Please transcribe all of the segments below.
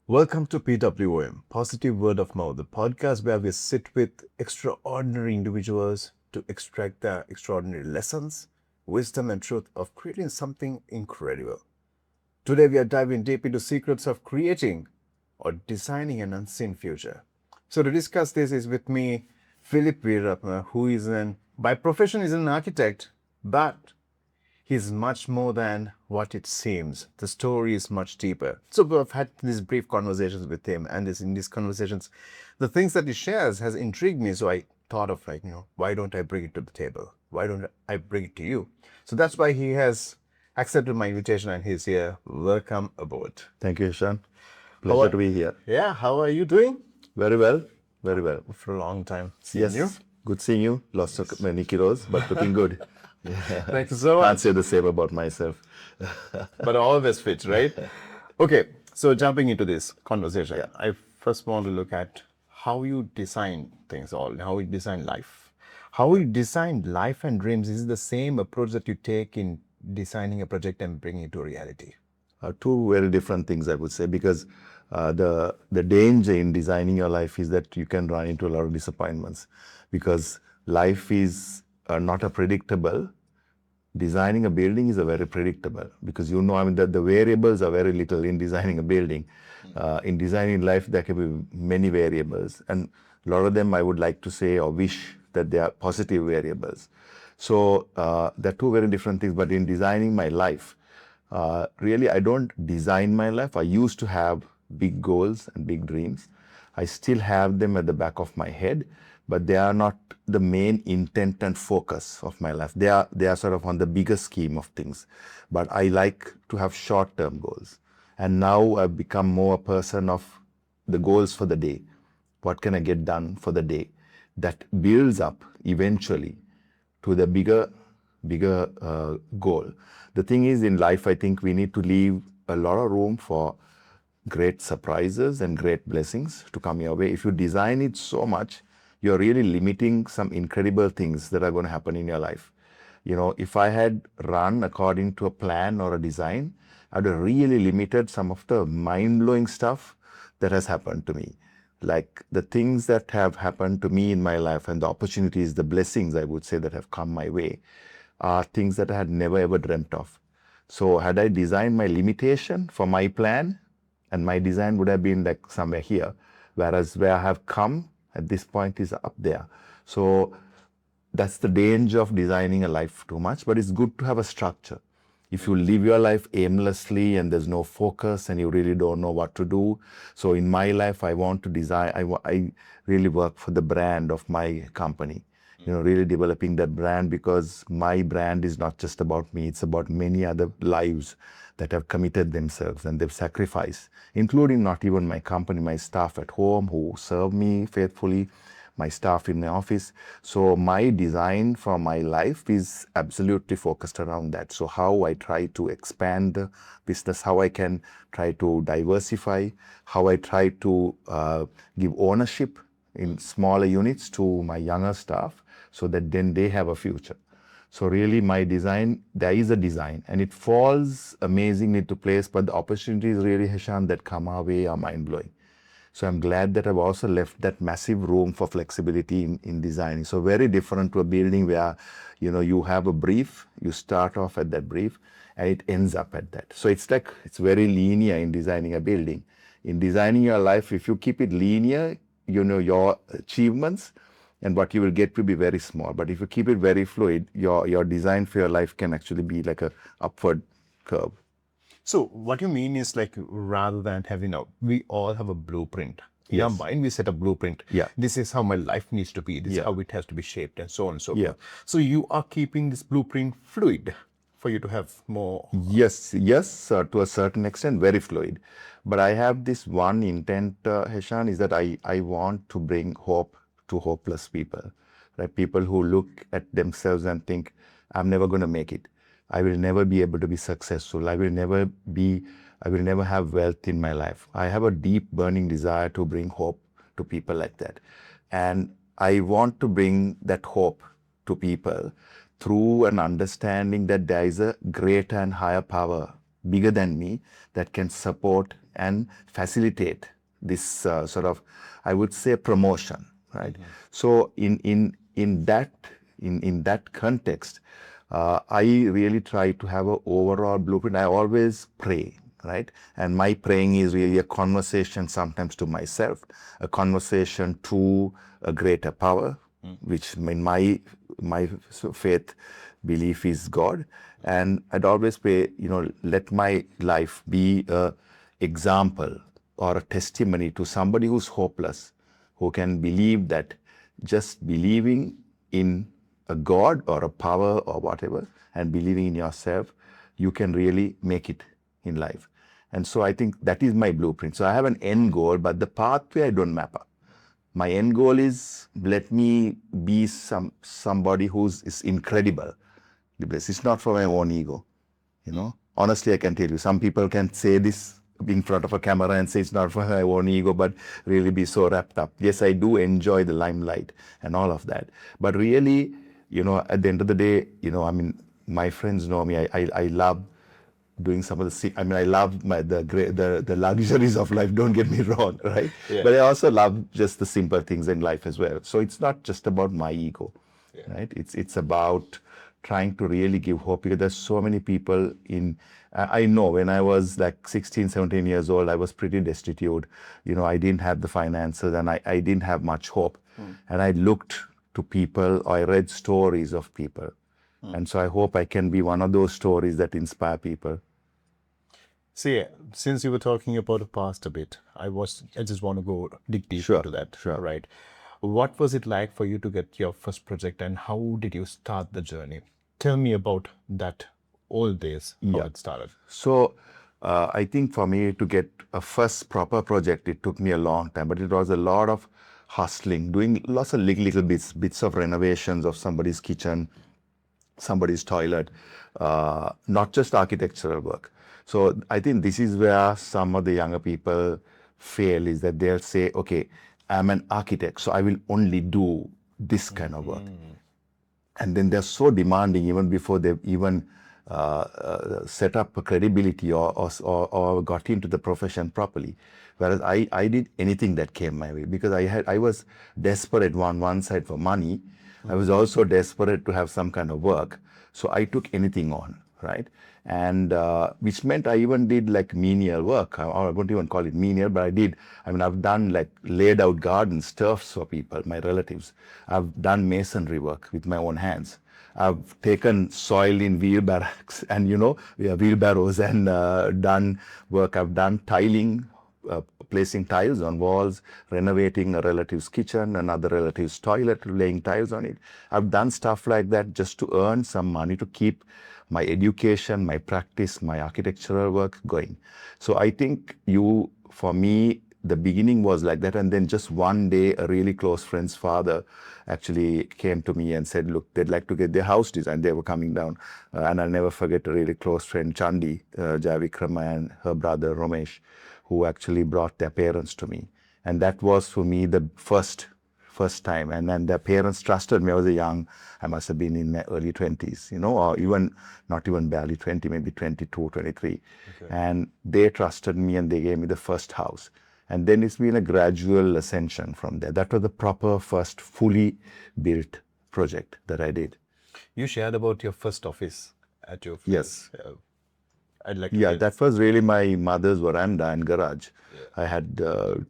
Welcome to PWOM, Positive Word of Mouth, the podcast where we sit with extraordinary individuals to extract the extraordinary lessons, wisdom, and truth of creating something incredible. Today, we are diving deep into secrets of creating or designing an unseen future. So, to discuss this is with me, Philip Weeraratne, who by profession, is an architect, but he's much more than what it seems. The story is much deeper. So we've had these brief conversations with him, and in these conversations, the things that he shares has intrigued me. So I thought of why don't I bring it to the table? Why don't I bring it to you? So that's why he has accepted my invitation and he's here. Welcome aboard. Thank you, Ishan. How Pleasure are, to be here. yeah, how are you doing? Very well. Very well. For a long time seeing you. Yes. Good seeing you. Lost so many kilos, but looking good. Thank you so Can't much. say the same about myself. But always fit, right? Okay, so jumping into this conversation, I first want to look at how you design things, how you design life. How you design life and dreams is the same approach that you take in designing a project and bringing it to reality. Two very different things, I would say, because the danger in designing your life is that you can run into a lot of disappointments, because life is not a predictable. Designing a building is a very predictable, because that the variables are very little in designing a building. In designing life, there can be many variables, and a lot of them I would like to say or wish that they are positive variables. So they're two very different things. But in designing my life, really I don't design my life. I used to have big goals and big dreams. I still have them at the back of my head, but they are not the main intent and focus of my life. They are sort of on the bigger scheme of things. But I like to have short-term goals. And now I've become more a person of the goals for the day. What can I get done for the day? That builds up eventually to the bigger goal. The thing is, in life, I think we need to leave a lot of room for great surprises and great blessings to come your way. If you design it so much, you're really limiting some incredible things that are going to happen in your life. If I had run according to a plan or a design, I'd have really limited some of the mind-blowing stuff that has happened to me. Like the things that have happened to me in my life and the opportunities, the blessings, I would say, that have come my way are things that I had never ever dreamt of. So had I designed my limitation for my plan, and my design would have been like somewhere here, whereas where I have come at this point is up there. So that's the danger of designing a life too much, but it's good to have a structure. If you live your life aimlessly and there's no focus and you really don't know what to do. So in my life, I want to design, I really work for the brand of my company. Really developing that brand, because my brand is not just about me, it's about many other lives that have committed themselves and they've sacrificed, including not even my company, my staff at home who serve me faithfully, my staff in the office. So my design for my life is absolutely focused around that. So how I try to expand the business, how I can try to diversify, how I try to give ownership in smaller units to my younger staff, so that then they have a future. So really my design, there is a design and it falls amazingly into place, but the opportunities really, Hishan, that come our way are mind-blowing. So I'm glad that I've also left that massive room for flexibility in designing. So very different to a building where, you have a brief, you start off at that brief and it ends up at that. So it's very linear in designing a building. In designing your life, if you keep it linear, your achievements and what you will get will be very small. But if you keep it very fluid, your design for your life can actually be like a upward curve. So what you mean is, like, rather than having we all have a blueprint. In our Yes. mind, we set a blueprint. Yeah. This is how my life needs to be. This is Yeah. how it has to be shaped, and so on and so Yeah. forth. So you are keeping this blueprint fluid for you to have more. Yes, to a certain extent, very fluid. But I have this one intent, Heshan, is that I want to bring hope to hopeless people, right? People who look at themselves and think, I'm never going to make it. I will never be able to be successful. I will never have wealth in my life. I have a deep burning desire to bring hope to people like that. And I want to bring that hope to people through an understanding that there is a greater and higher power bigger than me that can support and facilitate this sort of, I would say, promotion, right? So in that context, I really try to have an overall blueprint. I always pray, right? And my praying is really a conversation sometimes to myself, a conversation to a greater power, which in my faith belief is God. And I'd always pray, let my life be a example or a testimony to somebody who's hopeless, who can believe that just believing in a God or a power or whatever, and believing in yourself, you can really make it in life. And so I think that is my blueprint. So I have an end goal, but the pathway I don't map up. My end goal is, let me be somebody is incredible. It's not for my own ego. Honestly, I can tell you, some people can say this in front of a camera and say it's not for my own ego, but really be so wrapped up. Yes, I do enjoy the limelight and all of that. But really, at the end of the day, my friends know me. I love doing some of I love the luxuries of life. Don't get me wrong, right? Yeah. But I also love just the simple things in life as well. So it's not just about my ego, right? It's about trying to really give hope, because there's so many people I know when I was like 16, 17 years old, I was pretty destitute. I didn't have the finances, and I didn't have much hope. And I looked to people, or I read stories of people. And so I hope I can be one of those stories that inspire people. See, since you were talking about the past a bit, I just want to go dig deep Sure, into that. sure. Right. What was it like for you to get your first project, and how did you start the journey? Tell me about that old days, how it started. So I think for me to get a first proper project, it took me a long time, but it was a lot of hustling, doing lots of little bits of renovations of somebody's kitchen, somebody's toilet, not just architectural work. So I think this is where some of the younger people fail, is that they'll say, okay, I'm an architect, so I will only do this kind of work. And then they're so demanding even before they've even set up a credibility or got into the profession properly. Whereas I did anything that came my way, because I was desperate on one side for money. I was also desperate to have some kind of work. So I took anything on, right? And which meant I even did like menial work. I won't even call it menial, but I've done like laid out gardens, turfs for people, my relatives. I've done masonry work with my own hands. I've taken soil in wheelbarrows and, wheelbarrows and done work. I've done tiling, placing tiles on walls, renovating a relative's kitchen, another relative's toilet, laying tiles on it. I've done stuff like that just to earn some money to keep my education, my practice, my architectural work going. So I think for me, the beginning was like that. And then just one day, a really close friend's father actually came to me and said, look, they'd like to get their house designed. They were coming down. And I'll never forget a really close friend, Chandi Javikrama, and her brother, Romesh, who actually brought their parents to me. And that was for me the first time. And then their parents trusted me. I must have been in my early 20s, or even not even barely 20, maybe 22, 23. Okay. And they trusted me and they gave me the first house. And then it's been a gradual ascension from there. That was the proper first fully built project that I did. You shared about your first office at your Yes. I'd like to that was really my mother's veranda and garage. I had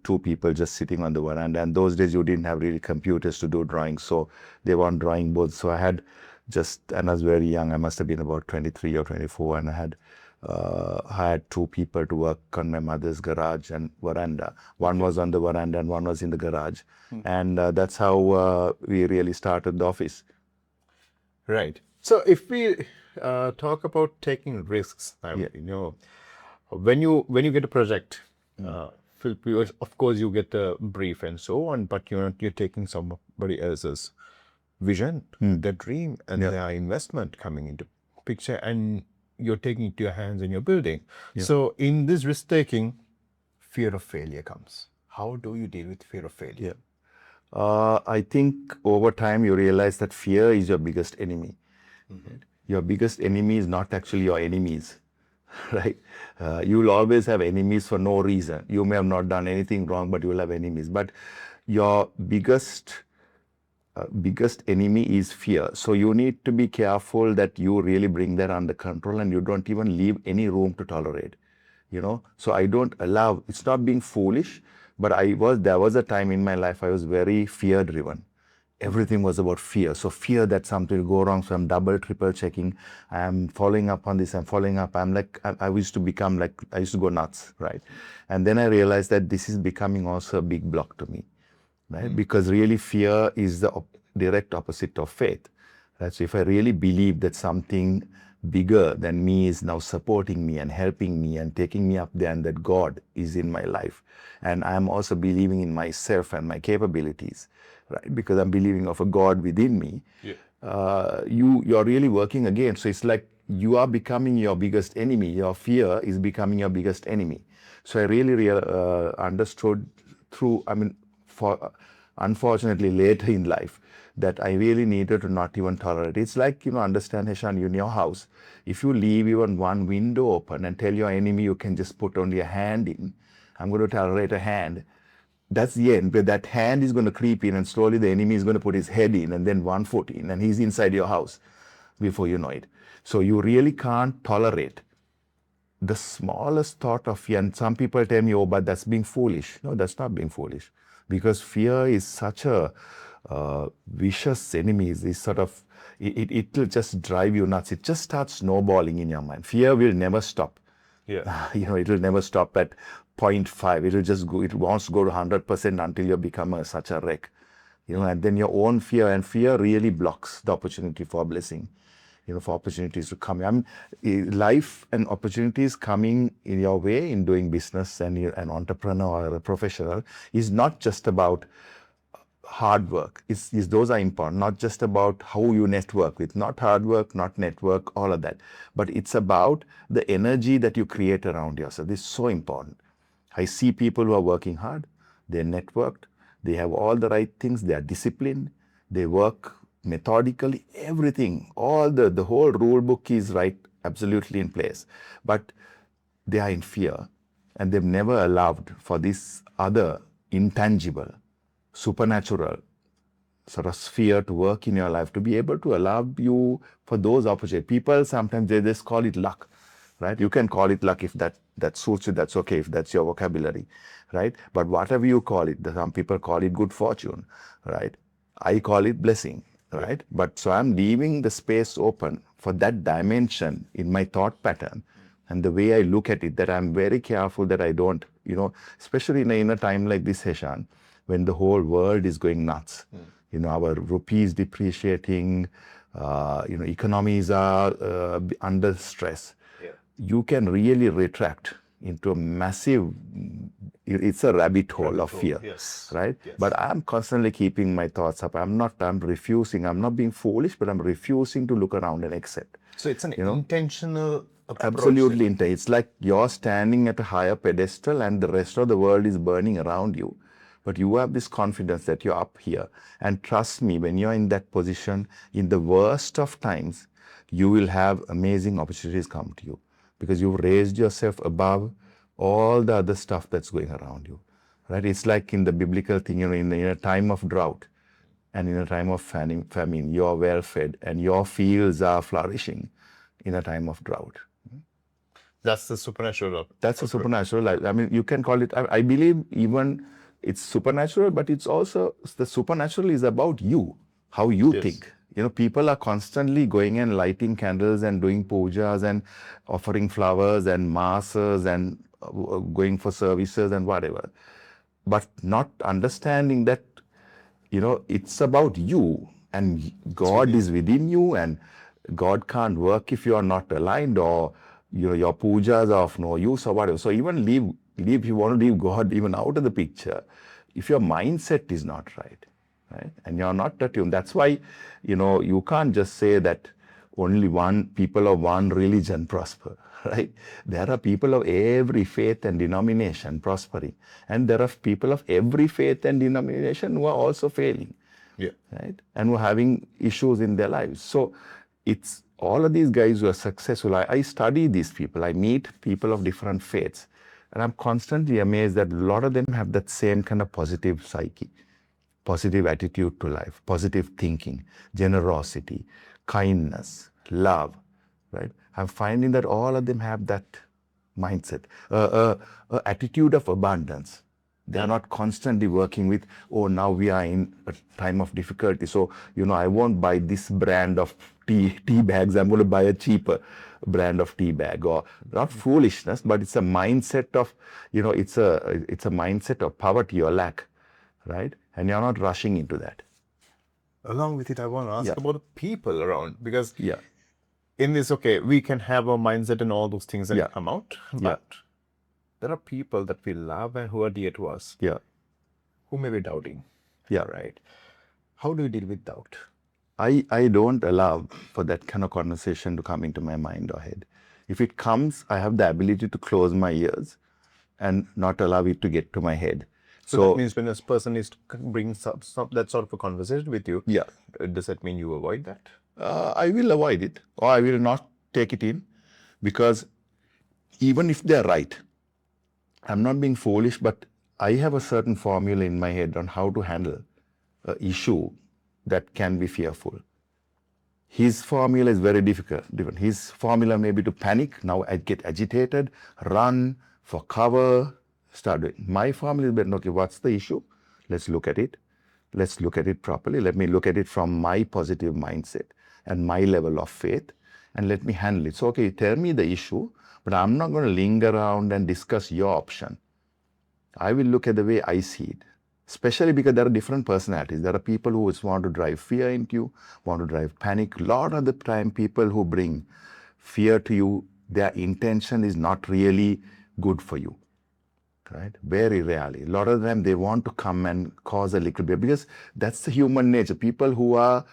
two people just sitting on the veranda, and those days you didn't have really computers to do drawings, so they weren't drawing boards. So I was very young. I must have been about 23 or 24, and I had two people to work on my mother's garage and veranda. One was on the veranda and one was in the garage. And that's how we really started the office. Right. So if we talk about taking risks, when you get a project, of course you get the brief and so on, but you're taking somebody else's vision, their dream, and their investment coming into picture, and you're taking it to your hands and you're building. So in this risk taking, fear of failure comes. How do you deal with fear of failure? I think over time you realize that fear is your biggest enemy. Your biggest enemy is not actually your enemies. right? You will always have enemies for no reason. You may have not done anything wrong, but you will have enemies. But your biggest enemy is fear. So you need to be careful that you really bring that under control and you don't even leave any room to tolerate. So I don't allow, it's not being foolish, but there was a time in my life I was very fear driven. Everything was about fear. So fear that something will go wrong. So I'm double, triple checking. I'm following up on this. I'm following up. I used to become like, I used to go nuts, right? And then I realized that this is becoming also a big block to me, right? Because really fear is the direct opposite of faith. Right? So if I really believe that something bigger than me is now supporting me and helping me and taking me up there, and that God is in my life, and I'm also believing in myself and my capabilities, right? Because I'm believing of a God within me. You're really working again. So it's like you are becoming your biggest enemy. Your fear is becoming your biggest enemy. So I really understood through, unfortunately later in life, that I really needed to not even tolerate. It's like, understand, Heshan, you in your house, if you leave even one window open and tell your enemy you can just put only a hand in, I'm going to tolerate a hand. That's the end. But that hand is going to creep in, and slowly the enemy is going to put his head in and then 1 foot in, and he's inside your house before you know it. So you really can't tolerate the smallest thought of fear. And some people tell me, oh, but that's being foolish. No, that's not being foolish, because fear is such a vicious enemy. It's sort of, it will just drive you nuts. It just starts snowballing in your mind. Fear will never stop. Yeah. It will never stop at 0.5. It will just go, it wants to go to 100% until you become such a wreck. And then your own fear, and fear really blocks the opportunity for blessing, for opportunities to come. Life and opportunities coming in your way in doing business, and you're an entrepreneur or a professional, is not just about hard work. Those are important, not just about how you network with, not hard work, not network, all of that. But it's about the energy that you create around yourself. This is so important. I see people who are working hard, they're networked, they have all the right things, they are disciplined, they work methodically, everything, the whole rule book is right, absolutely in place. But they are in fear, and they've never allowed for this other intangible, supernatural sort of sphere to work in your life, to be able to allow you for those opportunities. People sometimes they just call it luck, right? You can call it luck if that suits you, that's okay, if that's your vocabulary, right? But whatever you call it, some people call it good fortune, right? I call it blessing, right? But so I'm leaving the space open for that dimension in my thought pattern and the way I look at it, that I'm very careful that I don't, especially in a time like this, Heshan, when the whole world is going nuts. Our rupee is depreciating, economies are under stress. You can really retract into a massive, it's a rabbit hole of fear, right? Yes. But I'm constantly keeping my thoughts up. I'm refusing, I'm not being foolish, but I'm refusing to look around and accept. So it's an intentional approach. Absolutely. It's like you're standing at a higher pedestal and the rest of the world is burning around you. But you have this confidence that you're up here. And trust me, when you're in that position, in the worst of times, you will have amazing opportunities come to you, because you've raised yourself above all the other stuff that's going around you, right? It's like in the biblical thing, in a time of drought and in a time of famine, you're well fed and your fields are flourishing in a time of drought. That's the supernatural. That's a supernatural. I mean, you can call it, I believe even it's supernatural, but it's also, the supernatural is about you, how you think. People are constantly going and lighting candles and doing pujas and offering flowers and masses and going for services and whatever. But not understanding that, it's about you, and God is within you, and God can't work if you are not aligned, or your pujas are of no use or whatever. So even leave if you want to leave God even out of the picture, if your mindset is not right, and you're not attuned. That's why, you can't just say that only people of one religion prosper, right? There are people of every faith and denomination prospering, and there are people of every faith and denomination who are also failing, right? And who are having issues in their lives. So it's all of these guys who are successful, I study these people. I meet people of different faiths. And I'm constantly amazed that a lot of them have that same kind of positive psyche, positive attitude to life, positive thinking, generosity, kindness, love, right? I'm finding that all of them have that mindset, attitude of abundance. They are not constantly working with, oh, now we are in a time of difficulty. So, I won't buy this brand of tea bags. I'm going to buy a cheaper brand of tea bag. Or not foolishness, but it's a mindset of, it's a mindset of poverty or lack, right? And you're not rushing into that. Along with it, I want to ask Yeah. about the people around, because Yeah. in this, okay, we can have a mindset and all those things and Yeah. come out, Yeah. but there are people that we love and who are dear to us, Yeah. who may be doubting, Yeah. right? How do you deal with doubt? I don't allow for that kind of conversation to come into my mind or head. If it comes, I have the ability to close my ears and not allow it to get to my head. So that means when a person is bring some that sort of a conversation with you, Yeah, does that mean you avoid that? I will avoid it or I will not take it in, because even if they're right, I'm not being foolish, but I have a certain formula in my head on how to handle an issue that can be fearful. His formula is very different. His formula may be to panic. Now I get agitated, run for cover, start doing. My formula is better. Okay, what's the issue? Let's look at it. Let's look at it properly. Let me look at it from my positive mindset and my level of faith, and let me handle it. So, okay, tell me the issue, but I'm not going to linger around and discuss your option. I will look at the way I see it, especially because there are different personalities. There are people who just want to drive fear into you, want to drive panic. A lot of the time, people who bring fear to you, their intention is not really good for you, right? Very rarely. A lot of them, they want to come and cause a little bit, because that's the human nature. People who are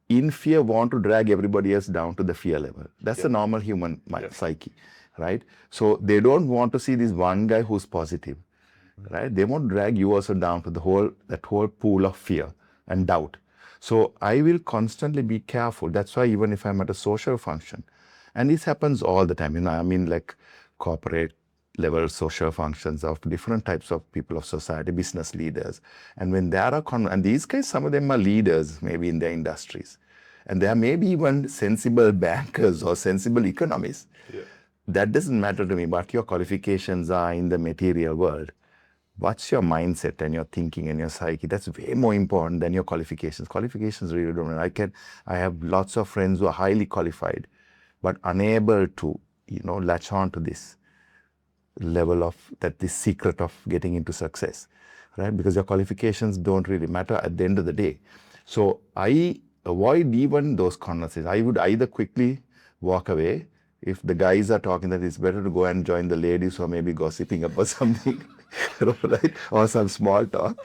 in fear want to drag everybody else down to the fear level. That's the normal human psyche, right? So they don't want to see this one guy who's positive, right? They won't drag you also down to that whole pool of fear and doubt. So I will constantly be careful. That's why even if I'm at a social function, and this happens all the time, I mean, like corporate level social functions of different types of people of society, business leaders. And when there are, and these guys, some of them are leaders maybe in their industries. And there may be even sensible bankers or sensible economists. Yeah. That doesn't matter to me, what your qualifications are in the material world. What's your mindset and your thinking and your psyche? That's way more important than your qualifications. Qualifications really don't matter. I have lots of friends who are highly qualified, but unable to, latch on to this level of this secret of getting into success, right? Because your qualifications don't really matter at the end of the day. So I avoid even those conversations. I would either quickly walk away. If the guys are talking, that it's better to go and join the ladies who are maybe gossiping about something, right? Or some small talk,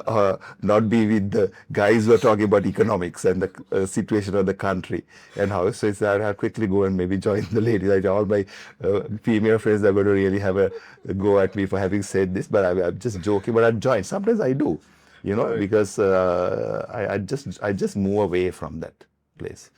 or not be with the guys who are talking about economics and the situation of the country and how. So it's I'll quickly go and maybe join the ladies. All my female friends are going to really have a go at me for having said this, but I'm just joking. But I join. Sometimes I do, because I just move away from that place.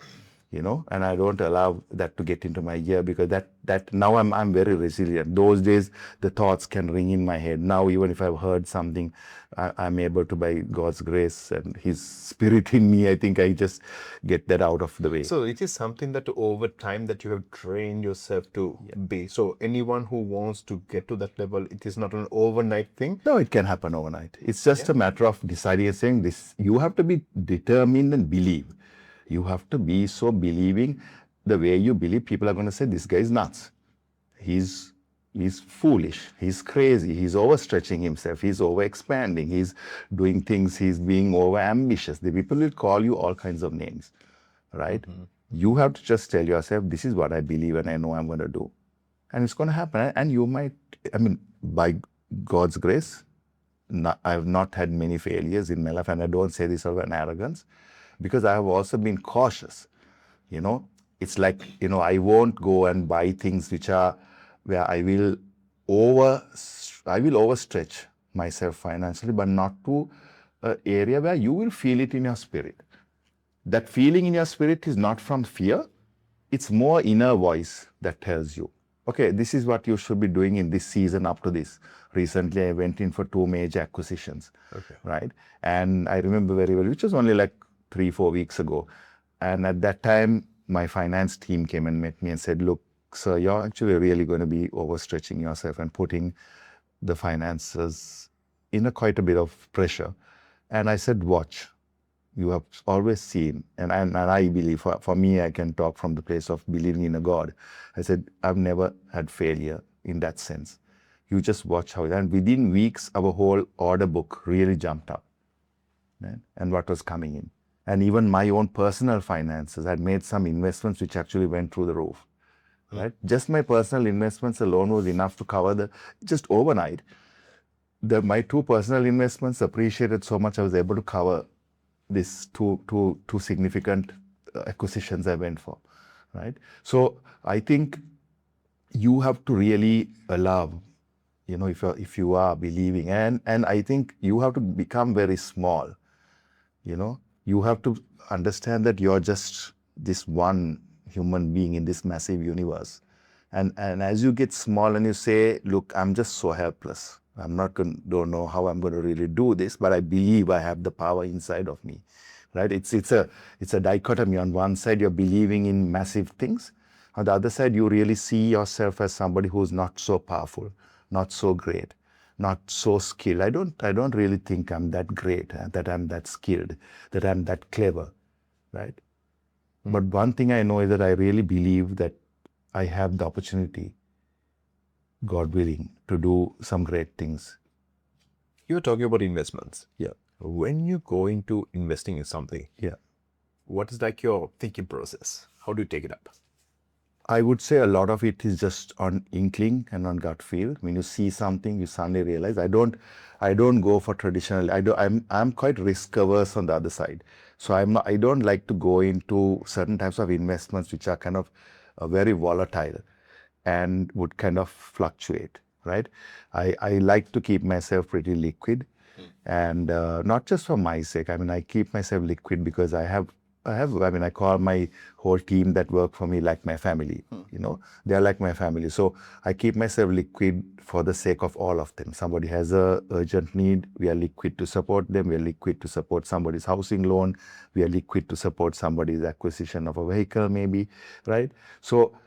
And I don't allow that to get into my ear, because that now I'm very resilient. Those days the thoughts can ring in my head. Now even if I've heard something, I'm able to, by God's grace and His Spirit in me, I think I just get that out of the way. So it is something that over time that you have trained yourself to be. So anyone who wants to get to that level, it is not an overnight thing. No, it can happen overnight. It's just a matter of deciding and saying this. You have to be determined and believe. You have to be so believing. The way you believe, people are going to say, this guy is nuts. He's foolish. He's crazy. He's overstretching himself. He's overexpanding. He's doing things. He's being over ambitious. The people will call you all kinds of names, right? You have to just tell yourself, this is what I believe and I know I'm going to do. And it's going to happen. And you might, by God's grace, I have not had many failures in my life. And I don't say this out of an arrogance, because I have also been cautious. It's like, I won't go and buy things where I will overstretch myself financially, but not to an area where you will feel it in your spirit. That feeling in your spirit is not from fear. it's more inner voice that tells you, okay, this is what you should be doing in this season up to this. Recently, I went in for 2 major acquisitions, Okay. right? And I remember very well, which was only like 3-4 weeks ago. And at that time, my finance team came and met me and said, look, sir, you're actually really going to be overstretching yourself and putting the finances in quite a bit of pressure. And I said, watch. You have always seen, and I believe, for me, I can talk from the place of believing in a God. I said, I've never had failure in that sense. You just watch how, and within weeks, our whole order book really jumped up, right? And what was coming in. And even my own personal finances, I'd made some investments which actually went through the roof, right? Just my personal investments alone was enough to cover just overnight. My 2 personal investments appreciated so much, I was able to cover these two significant acquisitions I went for, right? So I think you have to really allow, if you are believing, and I think you have to become very small. You have to understand that you're just this one human being in this massive universe, and as you get small and you say, look, I'm just so helpless. Don't know how I'm going to really do this, but I believe I have the power inside of me, right? It's a dichotomy. On one side, you're believing in massive things. On the other side, you really see yourself as somebody who's not so powerful, not so great, not so skilled. I don't really think I'm that great, that I'm that skilled, that I'm that clever, right? But one thing I know is that I really believe that I have the opportunity, God willing, to do some great things. You were talking about investments. Yeah. When you go into investing in something, Yeah. what is like your thinking process? How do you take it up? I would say a lot of it is just on inkling and on gut feel. When you see something, you suddenly realize. I don't go for traditional. I'm quite risk averse on the other side. So I don't like to go into certain types of investments which are kind of very volatile and would kind of fluctuate, right? I like to keep myself pretty liquid, and not just for my sake. I mean, I keep myself liquid because I call my whole team that work for me like my family. They're like my family. So I keep myself liquid for the sake of all of them. Somebody has a urgent need, we are liquid to support them. We are liquid to support somebody's housing loan. We are liquid to support somebody's acquisition of a vehicle, maybe, right? So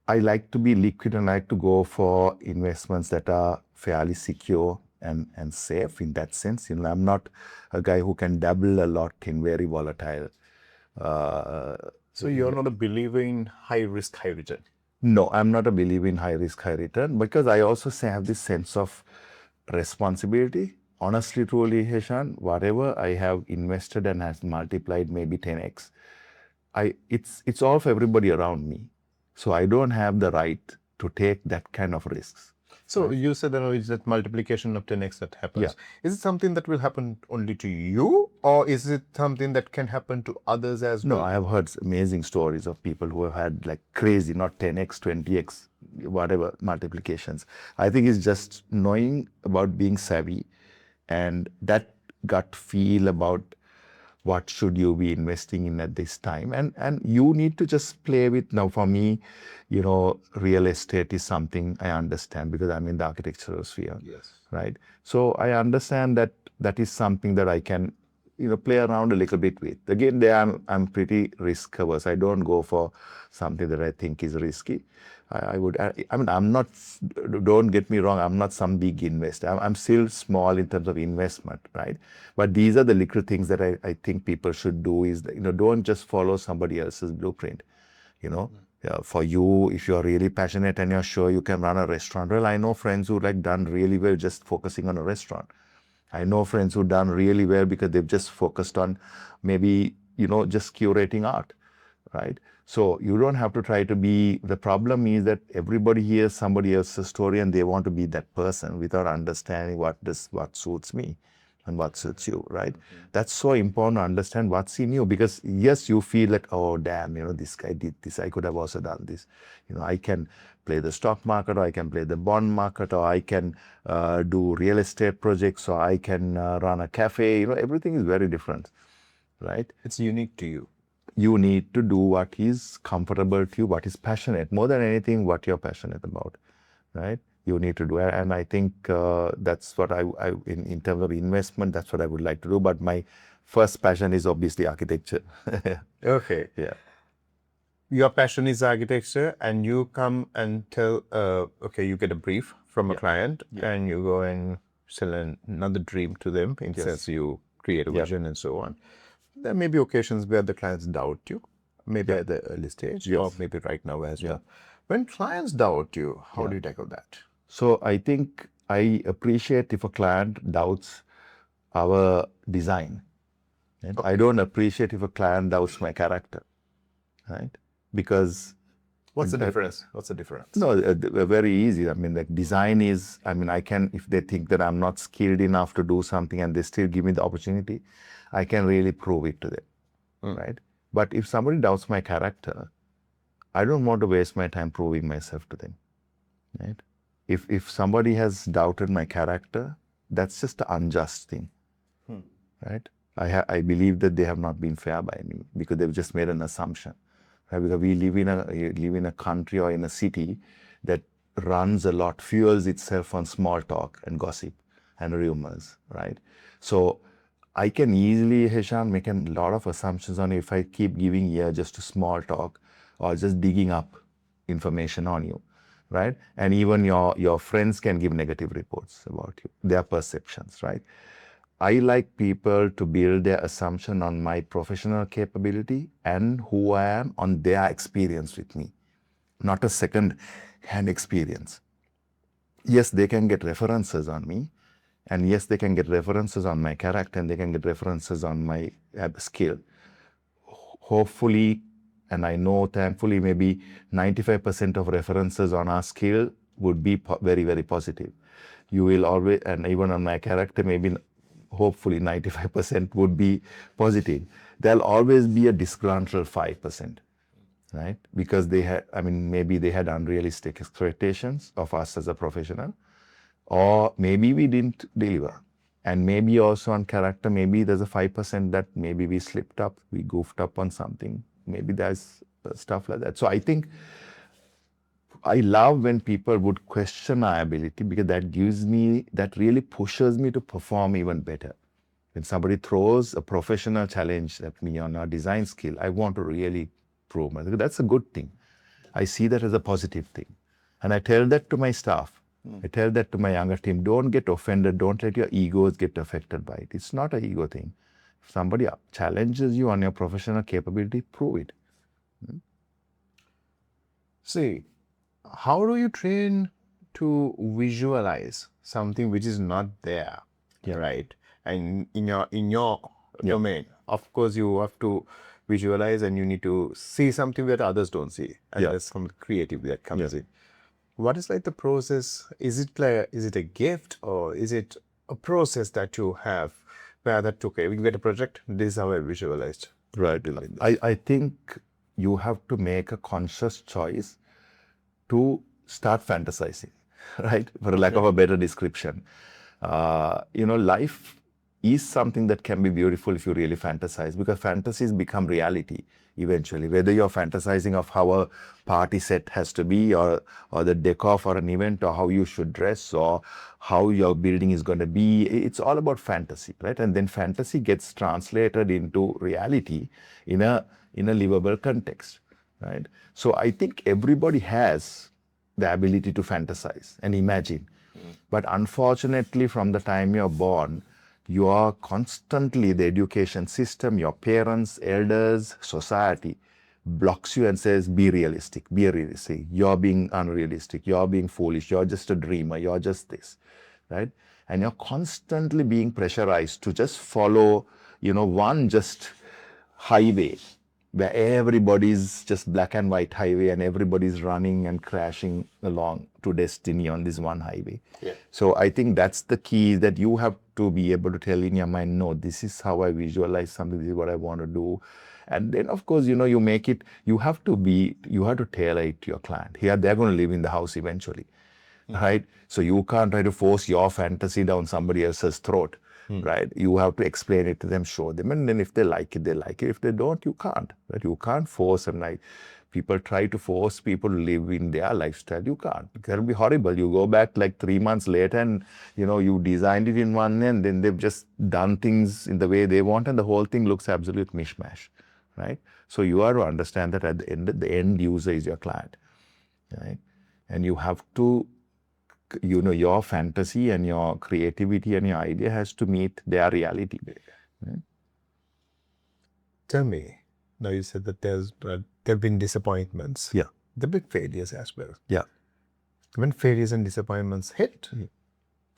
I like to be liquid and I like to go for investments that are fairly secure and safe in that sense. I'm not a guy who can dabble a lot in very volatile. So you're not a believer in high risk, high return. No, I'm not a believer in high risk, high return, because I also have this sense of responsibility. Honestly, truly, Heshan, whatever I have invested and has multiplied maybe 10x, it's all for everybody around me. So I don't have the right to take that kind of risks. So you said that it's that multiplication of 10x that happens. Yeah. Is it something that will happen only to you, or is it something that can happen to others as No, well? I have heard amazing stories of people who have had like crazy, not 10x, 20x, whatever multiplications. I think it's just knowing about being savvy and that gut feel about what should you be investing in at this time. And you need to just play with. Now, for me, real estate is something I understand because I'm in the architectural sphere. Yes. Right? So I understand that is something that I can play around a little bit with. Again, I'm pretty risk averse. I don't go for something that I think is risky. I'm not, don't get me wrong, I'm not some big investor. I'm still small in terms of investment, right? But these are the little things that I think people should do is, don't just follow somebody else's blueprint. For you, if you're really passionate and you're sure you can run a restaurant, well, I know friends who done really well just focusing on a restaurant. I know friends who've done really well because they've just focused on maybe, just curating art, right? So you don't have to try to be, the problem is that everybody hears somebody else's story and they want to be that person without understanding what suits me and what suits you, right? That's so important to understand what's in you, because yes, you feel like, oh, damn, this guy did this. I could have also done this. I can play the stock market, or I can play the bond market, or I can do real estate projects, or I can run a cafe. Everything is very different, right? It's unique to you. you need to do what is comfortable to you, what is passionate, more than anything, what you're passionate about, right? You need to do it. And I think that's what in terms of investment, that's what I would like to do. But my first passion is obviously architecture. Okay. Yeah. Your passion is architecture, and you come and tell, okay, you get a brief from a client, and you go and sell another dream to them. In sense, you create a vision and so on. There may be occasions where the clients doubt you, maybe at the early stage, or maybe right now as well. When clients doubt you, how do you tackle that? So I think I appreciate if a client doubts our design. Right? I don't appreciate if a client doubts my character, right? Because What's the difference? What's the difference? no, very easy. I mean, like design is, I mean, I can, if they think that I'm not skilled enough to do something and they still give me the opportunity, I can really prove it to them, right? But if somebody doubts my character, I don't want to waste my time proving myself to them, right? If somebody has doubted my character, that's just an unjust thing, right? I believe that they have not been fair by me because they've just made an assumption. Right? Because we live in a country or in a city that runs a lot, fuels itself on small talk and gossip and rumors, right? So I can easily, Heshan, make a lot of assumptions on if I keep giving ear just to small talk or just digging up information on you, right? And even your friends can give negative reports about you, their perceptions, right? I like people to build their assumption on my professional capability and who I am on their experience with me, not a second-hand experience. Yes, they can get references on me, and yes, they can get references on my character, and they can get references on my skill. Hopefully, and I know thankfully, maybe 95% of references on our skill would be very, very positive. You will always, and even on my character, maybe hopefully 95% would be positive. There'll always be a disgruntled 5%, right? Because they had, I mean, maybe they had unrealistic expectations of us as a professional, or maybe we didn't deliver. And maybe also on character, maybe there's a 5% that maybe we slipped up, we goofed up on something. Maybe there's stuff like that. So I think I love when people would question my ability because that really pushes me to perform even better. When somebody throws a professional challenge at me on a design skill, I want to really prove myself. That's a good thing. I see that as a positive thing. And I tell that to my staff. I tell that to my younger team. Don't get offended. Don't let your egos get affected by it. It's not an ego thing. If somebody challenges you on your professional capability, prove it. See, how do you train to visualize something which is not there, right? And in your domain, of course, you have to visualize, and you need to see something that others don't see, and that's some creativity that comes in. What is like the process? Is it a gift, or is it a process that you have where that okay, we get a project, this is how I visualized. Right. I think you have to make a conscious choice to start fantasizing, right? For lack of a better description. Life is something that can be beautiful if you really fantasize, because fantasies become reality eventually. Whether you're fantasizing of how a party set has to be, or the decor for an event, or how you should dress, or how your building is going to be, it's all about fantasy, right? And then fantasy gets translated into reality in a livable context, right? So I think everybody has the ability to fantasize and imagine. But unfortunately, from the time you're born, you are constantly, the education system, your parents, elders, society blocks you and says, be realistic, be realistic. You're being unrealistic, you're being foolish, you're just a dreamer, you're just this, right? And you're constantly being pressurized to just follow, one just highway where everybody's just black and white highway and everybody's running and crashing along to destiny on this one highway. So I think that's the key, that you have to be able to tell in your mind, no, this is how I visualize something, this is what I want to do. And then of course, you make it, you have to tailor it to your client. Here, they're going to live in the house eventually. right? So you can't try to force your fantasy down somebody else's throat, right? You have to explain it to them, show them, and then if they like it, they like it. If they don't, you can't, right? You can't force them. Like people try to force people to live in their lifestyle. You can't. That'll be horrible. You go back like 3 months later and, you designed it in one end, then they've just done things in the way they want and the whole thing looks absolute mishmash, right? So you are to understand that at the end user is your client, right? And you have to, your fantasy and your creativity and your idea has to meet their reality. Right? Tell me, now you said that there've been disappointments. Yeah. There've been failures as well. Yeah. When failures and disappointments hit,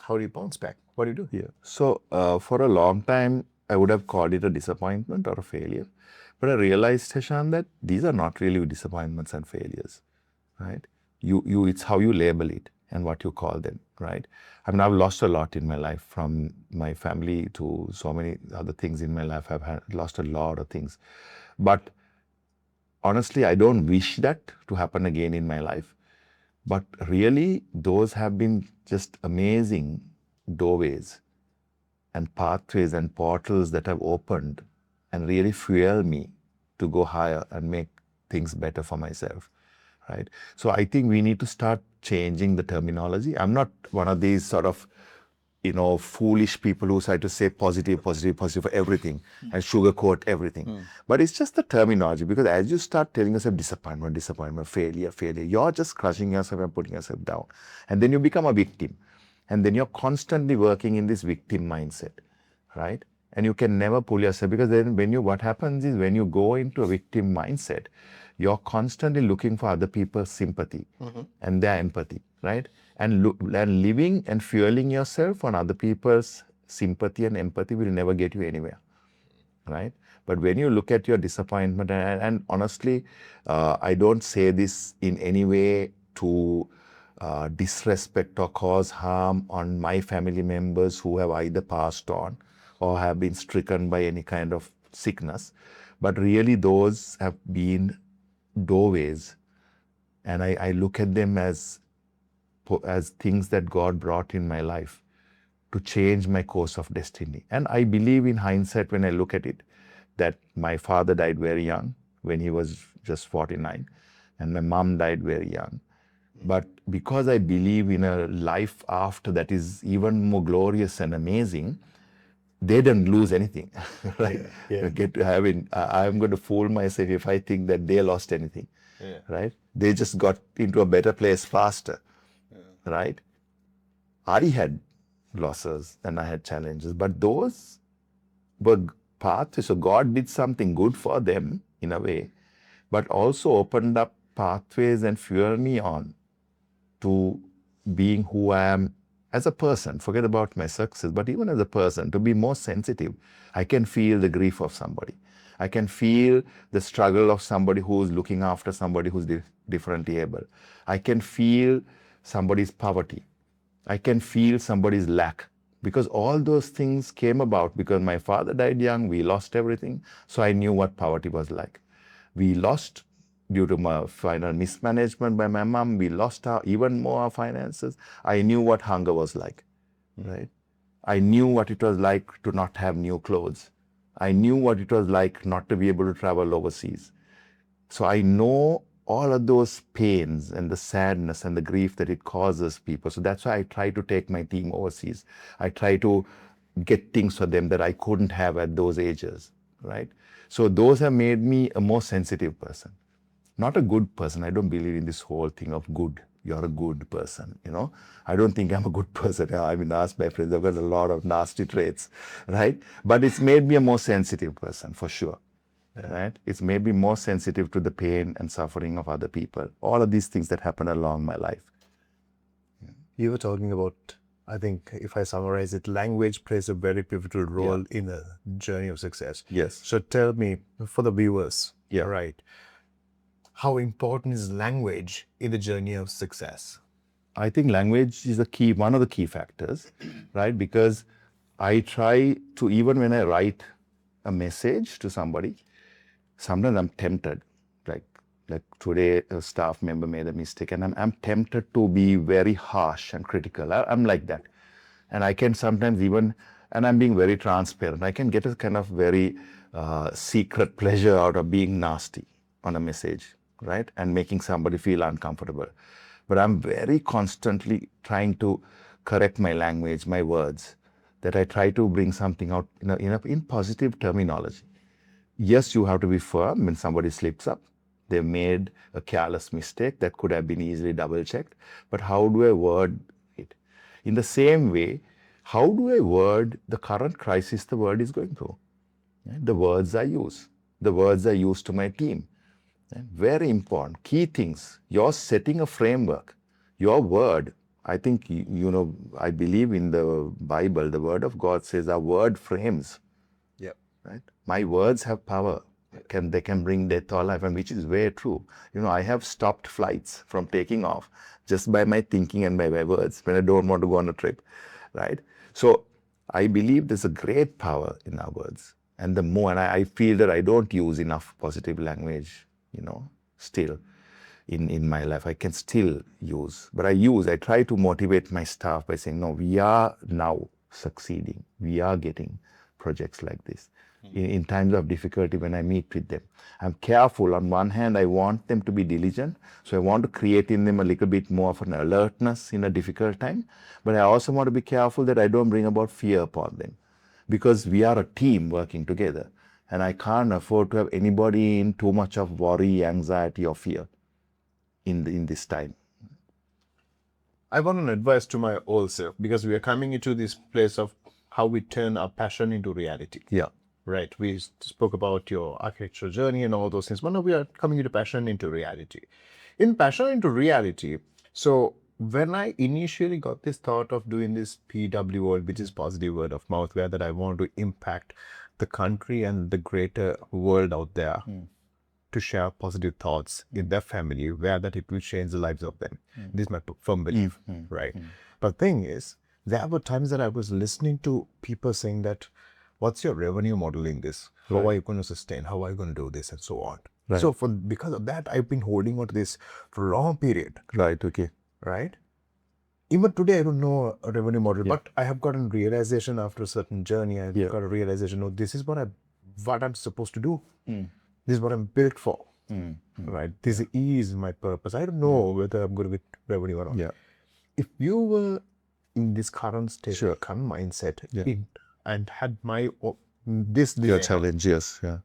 how do you bounce back? What do you do? Yeah. So for a long time, I would have called it a disappointment or a failure. But I realized, Heshan, that these are not really disappointments and failures, right? It's how you label it and what you call them, right? I mean, I've lost a lot in my life, from my family to so many other things in my life. I've lost a lot of things. But honestly, I don't wish that to happen again in my life. But really, those have been just amazing doorways and pathways and portals that have opened and really fuel me to go higher and make things better for myself, right? So I think we need to start changing the terminology. I'm not one of these sort of, foolish people who try to say positive, positive, positive for everything and sugarcoat everything. But it's just the terminology, because as you start telling yourself disappointment, disappointment, failure, failure, you're just crushing yourself and putting yourself down. And then you become a victim. And then you're constantly working in this victim mindset, right? And you can never pull yourself, because then what happens is when you go into a victim mindset, you're constantly looking for other people's sympathy and their empathy, right? And living and fueling yourself on other people's sympathy and empathy will never get you anywhere, right? But when you look at your disappointment, and honestly, I don't say this in any way to disrespect or cause harm on my family members who have either passed on or have been stricken by any kind of sickness, but really those have been doorways, and I look at them as things that God brought in my life to change my course of destiny. And I believe in hindsight, when I look at it, that my father died very young, when he was just 49, and my mom died very young. But because I believe in a life after that is even more glorious and amazing, they didn't lose anything, right? I'm going to fool myself if I think that they lost anything, right? They just got into a better place faster, right? I had losses and I had challenges, but those were pathways. So God did something good for them in a way, but also opened up pathways and fueled me on to being who I am as a person. Forget about my success, but even as a person, to be more sensitive. I can feel the grief of somebody. I can feel the struggle of somebody who's looking after somebody who's differently able. I can feel somebody's poverty. I can feel somebody's lack, because all those things came about because my father died young. We lost everything. So I knew what poverty was like. We lost due to my final mismanagement by my mom. We lost even more our finances. I knew what hunger was like, right? I knew what it was like to not have new clothes. I knew what it was like not to be able to travel overseas. So I know all of those pains and the sadness and the grief that it causes people. So that's why I try to take my team overseas. I try to get things for them that I couldn't have at those ages, right? So those have made me a more sensitive person. Not a good person. I don't believe in this whole thing of good. You're a good person, I don't think I'm a good person. I mean, ask my friends, I've got a lot of nasty traits, right? But it's made me a more sensitive person, for sure. Right? It's made me more sensitive to the pain and suffering of other people. All of these things that happen along my life. You were talking about, I think, if I summarize it, language plays a very pivotal role in a journey of success. Yes. So tell me, for the viewers, Yeah. right, how important is language in the journey of success? I think language is one of the key factors, right? Because I try to, even when I write a message to somebody, sometimes I'm tempted, like, like today a staff member made a mistake, and I'm tempted to be very harsh and critical. I'm like that. And I can sometimes even, and I'm being very transparent, I can get a kind of very secret pleasure out of being nasty on a message, right? And making somebody feel uncomfortable. But I'm very constantly trying to correct my language, my words, that I try to bring something out in positive terminology. Yes, you have to be firm when somebody slips up. They made a careless mistake that could have been easily double checked. But how do I word it? In the same way, how do I word the current crisis the world is going through? The words I use, the words I use to my team. Very important. Key things. You're setting a framework. Your word, I think, I believe in the Bible, the word of God says our word frames. Yep. Right? My words have power. They can bring death or life, and which is very true. I have stopped flights from taking off just by my thinking and by my words when I don't want to go on a trip, right? So I believe there's a great power in our words, and the more, and I feel that I don't use enough positive language, still in my life. I can still use, but I try to motivate my staff by saying, no, we are now succeeding. We are getting projects like this. In times of difficulty, when I meet with them, I'm careful. On one hand, I want them to be diligent, so I want to create in them a little bit more of an alertness in a difficult time, but I also want to be careful that I don't bring about fear upon them, because we are a team working together, and I can't afford to have anybody in too much of worry, anxiety, or fear in this time. I want an advice to my old self, because we are coming into this place of how we turn our passion into reality. Yeah. Right. We spoke about your architectural journey and all those things. But now we are coming into passion into reality. In passion into reality, so when I initially got this thought of doing this PWOM, which is positive word of mouth, where that I want to impact the country and the greater world out there to share positive thoughts in their family, where that it will change the lives of them. This is my firm belief, right? But the thing is, there were times that I was listening to people saying that, what's your revenue model in this? How are you going to sustain? How are you going to do this? And so on. Right. So because of that, I've been holding on to this for a long period. Right. Okay. Right. Even today, I don't know a revenue model, but I have gotten realization after a certain journey. I've got a realization, oh, this is what I'm supposed to do. This is what I'm built for. Right. This is my purpose. I don't know whether I'm good with revenue or not. Yeah. If you were in this current state, Sure. current mindset, and had this Your design, challenge, yes. Yeah.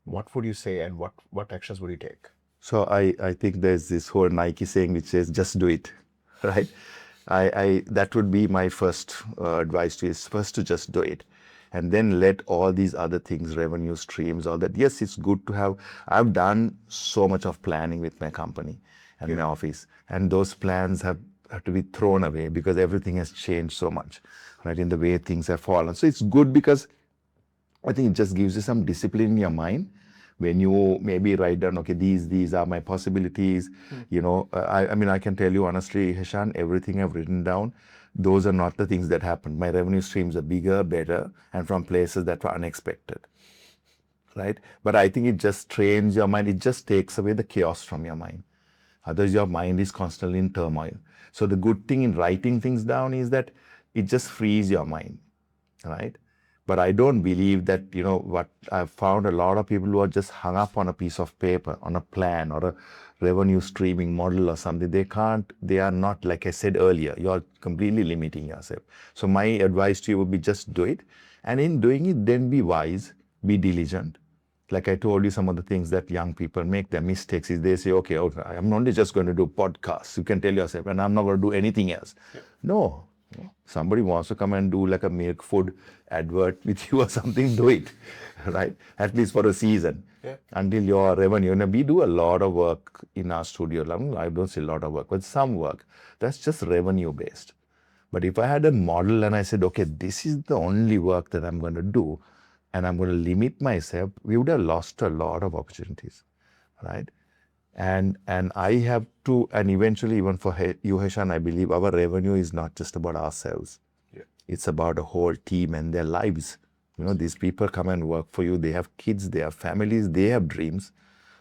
what would you say, and what actions would you take? So I think there's this whole Nike saying which says, just do it, right? That would be my first advice to you, is first to just do it. And then let all these other things, revenue streams, all that. Yes, it's good to have. I've done so much of planning with my company and my office, and those plans have to be thrown away because everything has changed so much, right, in the way things have fallen. So it's good because I think it just gives you some discipline in your mind when you maybe write down, okay, these are my possibilities. I mean, I can tell you honestly, Heshan, everything I've written down, those are not the things that happened. My revenue streams are bigger, better, and from places that were unexpected, right? But I think it just trains your mind. It just takes away the chaos from your mind. Otherwise, your mind is constantly in turmoil. So the good thing in writing things down is that it just frees your mind, right? But I don't believe that, what I've found, a lot of people who are just hung up on a piece of paper, on a plan or a revenue streaming model or something, they are not, like I said earlier, you're completely limiting yourself. So my advice to you would be just do it. And in doing it, then be wise, be diligent. Like I told you, some of the things that young people make, their mistakes is they say, okay, I'm only just going to do podcasts. You can tell yourself, and I'm not going to do anything else. No. Somebody wants to come and do like a milk food advert with you or something, do it, right? At least for a season, until your revenue. We do a lot of work in our studio. I don't say a lot of work, but some work. That's just revenue based. But if I had a model and I said, okay, this is the only work that I'm going to do, and I'm going to limit myself, we would have lost a lot of opportunities, right? And I have to, and eventually even for you, Heshan, I believe our revenue is not just about ourselves. It's about a whole team and their lives, You know, these people come and work for you. They have kids, they have families, they have dreams.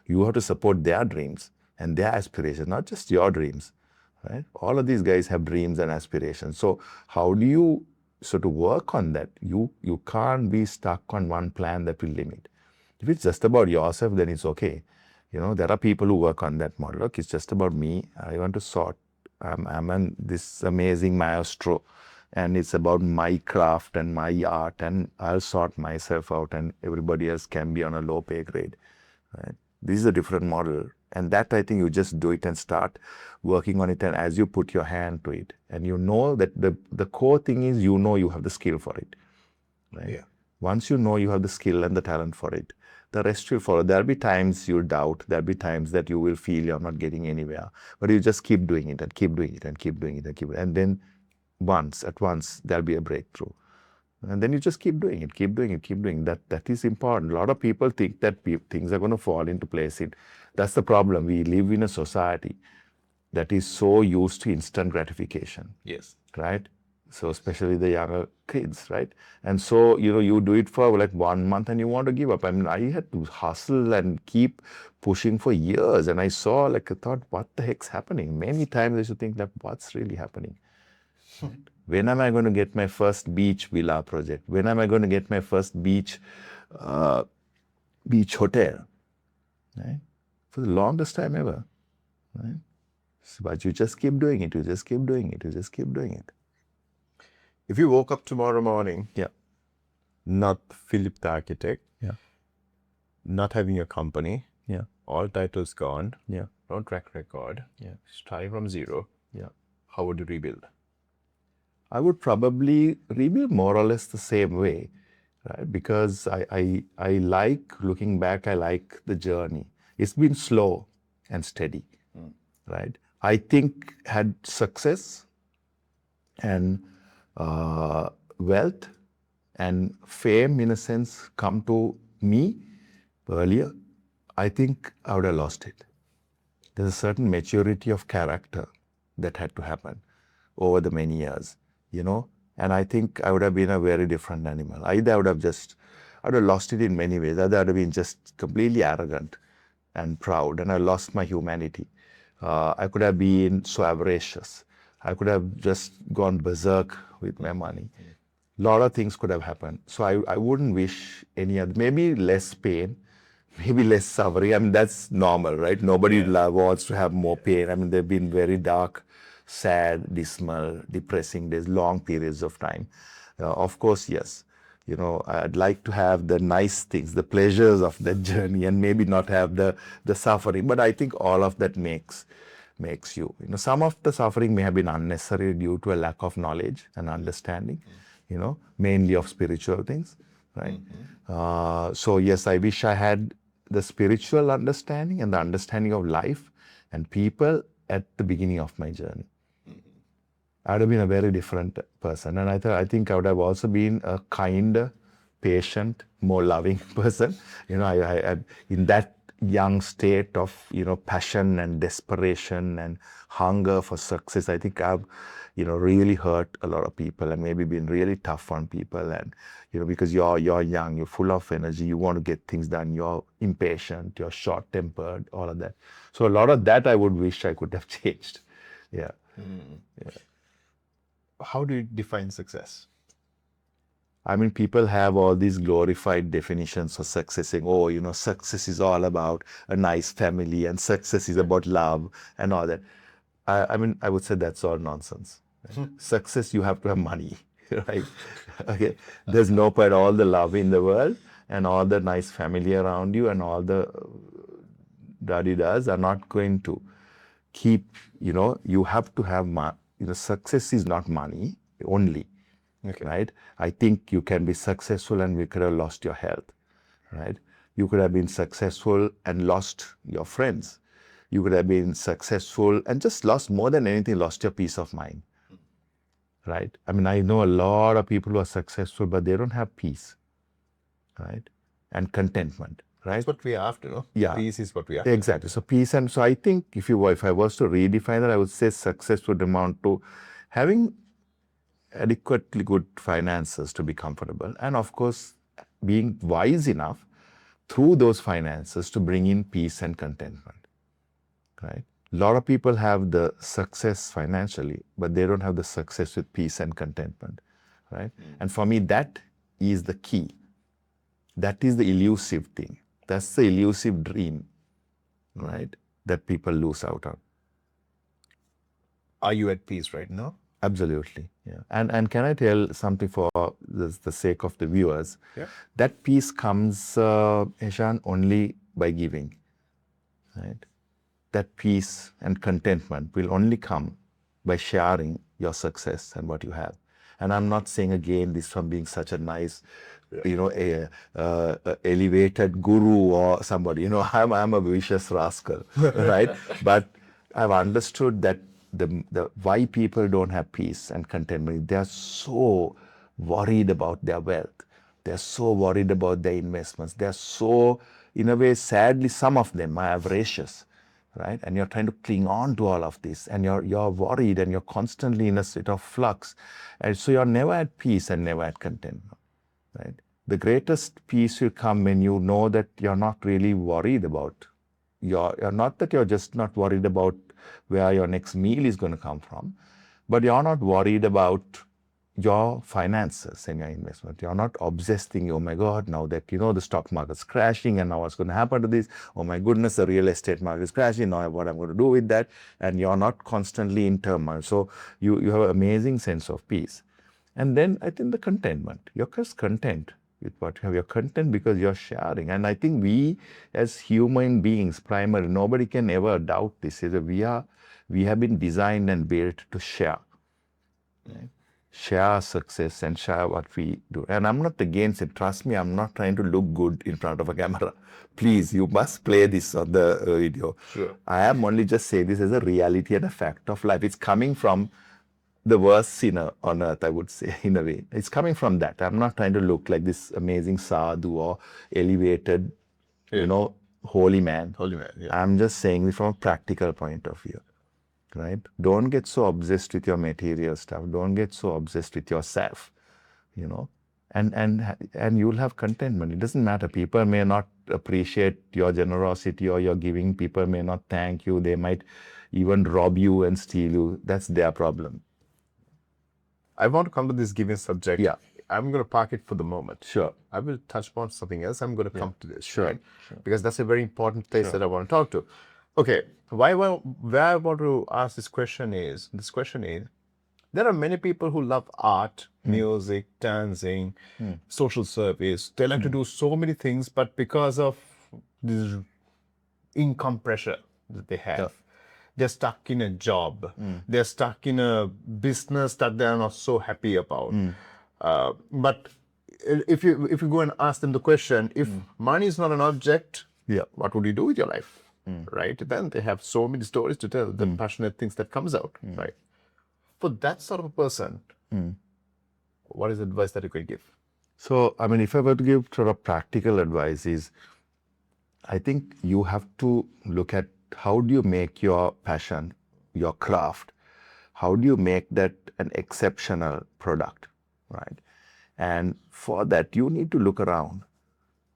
You have to support their dreams and their aspirations, not just your dreams, right? All of these guys have dreams and aspirations. So how do you sort of work on that? You can't be stuck on one plan that will limit. If it's just about yourself, then it's okay. You know, there are people who work on that model. Look, it's just about me. I want to sort. This amazing maestro, and it's about my craft and my art, and I'll sort myself out, and everybody else can be on a low pay grade. Right? This is a different model, and that I think you just do it and start working on it. And as you put your hand to it, and you know that the core thing is you know you have the skill for it. Right? Yeah. Once you know you have the skill and the talent for it, the rest will follow. There'll be times you'll doubt. There'll be times that you will feel you're not getting anywhere. But you just keep doing it and keep doing it and keep doing it and keep it. And then at once, there'll be a breakthrough. And then you just keep doing it, keep doing it, keep doing it. That is important. A lot of people think that things are going to fall into place. That's the problem. We live in a society that is so used to instant gratification. Yes. Right? So especially the younger kids, right? And so, you know, you do it for like 1 month and you want to give up. I mean, I had to hustle and keep pushing for years. And I saw, like, I thought, what the heck's happening? Many times I used to think that what's really happening? When am I going to get my first beach villa project? When am I going to get my first beach hotel? Right? For the longest time ever. Right? But you just keep doing it. You just keep doing it. You just keep doing it. If you woke up tomorrow morning, Yeah. not Philip the architect, Yeah. not having a company, Yeah. all titles gone, Yeah. no track record, Yeah. starting from zero, Yeah. how would you rebuild? I would probably rebuild more or less the same way, right? Because I like looking back, I like the journey. It's been slow and steady, right? I think had success and wealth and fame, in a sense, come to me earlier, I think I would have lost it. There's a certain maturity of character that had to happen over the many years, you know, and I think I would have been a very different animal. Either I would have lost it in many ways. Either I would have been just completely arrogant and proud, and I lost my humanity. I could have been so avaricious. I could have just gone berserk with my money. A lot of things could have happened. So I wouldn't wish any other, maybe less pain, maybe less suffering. I mean, that's normal, right? Nobody wants to have more pain. I mean, they've been very dark, sad, dismal, depressing days, long periods of time. Of course, yes. You know, I'd like to have the nice things, the pleasures of that journey, and maybe not have the suffering. But I think all of that makes you. You know, some of the suffering may have been unnecessary due to a lack of knowledge and understanding. You know, mainly of spiritual things, right? So yes, I wish I had the spiritual understanding and the understanding of life and people at the beginning of my journey. I would have been a very different person. And I think I would have also been a kinder, patient, more loving person. You know, I in that young state of, you know, passion and desperation and hunger for success, I think I've, you know, really hurt a lot of people and maybe been really tough on people. And, you know, because you're young, you're full of energy, you want to get things done, you're impatient, you're short-tempered, all of that. So a lot of that I would wish I could have changed. Yeah. How do you define success? I mean, people have all these glorified definitions of success, saying, oh, you know, success is all about a nice family and success is about love and all that. I mean, I would say that's all nonsense. Right? Success, you have to have money, right? Okay. There's no point, all the love in the world and all the nice family around you and all the da-di-das are not going to keep, you know, you have to have, you know, success is not money only. Okay. Right? I think you can be successful and you could have lost your health, right? You could have been successful and lost your friends. You could have been successful and just lost, more than anything, lost your peace of mind, right? I mean, I know a lot of people who are successful, but they don't have peace, right? And contentment, right? That's what we are after, no? Yeah. Peace is what we are. Exactly. So peace. And so I think if I was to redefine that, I would say success would amount to having adequately good finances to be comfortable, and of course being wise enough through those finances to bring in peace and contentment, right? A lot of people have the success financially, but they don't have the success with peace and contentment, right? And for me, that is the key. That is the elusive thing. That's the elusive dream, right? That people lose out on. Are you at peace right now? Absolutely, yeah. And can I tell something for the sake of the viewers? Yeah. That peace comes, Eshan, only by giving, right? That peace and contentment will only come by sharing your success and what you have. And I'm not saying again this from being such a nice, elevated guru or somebody. I'm a vicious rascal, right? But I've understood that the why people don't have peace and contentment. They are so worried about their wealth. They're so worried about their investments. They're so, in a way, sadly, some of them are avaricious, right? And you're trying to cling on to all of this, and you're worried, and you're constantly in a state of flux, and so you're never at peace and never at contentment, right? The greatest peace will come when you know that you're not really worried about. You're not that you're just not worried about where your next meal is going to come from, but you're not worried about your finances and your investment. You're not obsessing, oh my God, now that the stock market's crashing and now what's going to happen to this? Oh my goodness, the real estate market is crashing. Now what I'm going to do with that? And you're not constantly in turmoil. So you have an amazing sense of peace. And then I think the contentment. You're just content with what you have. You're content because you're sharing. And I think we as human beings, primarily, nobody can ever doubt this, is that we have been designed and built to share. Right? Share our success and share what we do. And I'm not against it. Trust me, I'm not trying to look good in front of a camera. Please, you must play this on the video. Sure. I am only just saying this as a reality and a fact of life. It's coming from the worst sinner on earth, I would say, in a way. It's coming from that. I'm not trying to look like this amazing sadhu or elevated, holy man. Holy man, yeah. I'm just saying it from a practical point of view, right? Don't get so obsessed with your material stuff. Don't get so obsessed with yourself, and you'll have contentment. It doesn't matter. People may not appreciate your generosity or your giving. People may not thank you. They might even rob you and steal you. That's their problem. I want to come to this giving subject. Yeah. I'm going to park it for the moment. Sure. I will touch upon something else. I'm going to come to this. Sure. Right? Because that's a very important place that I want to talk to. Okay. Where I want to ask this question is, there are many people who love art, music, dancing, social service. They like to do so many things, but because of this income pressure that they have, they're stuck in a job. They're stuck in a business that they're not so happy about. But if you go and ask them the question, if money is not an object, what would you do with your life? Right? Then they have so many stories to tell, the passionate things that comes out, right? For that sort of a person, what is the advice that you could give? So, I mean, if I were to give sort of practical advice is, I think you have to look at how do you make your passion, your craft, how do you make that an exceptional product, right? And for that, you need to look around.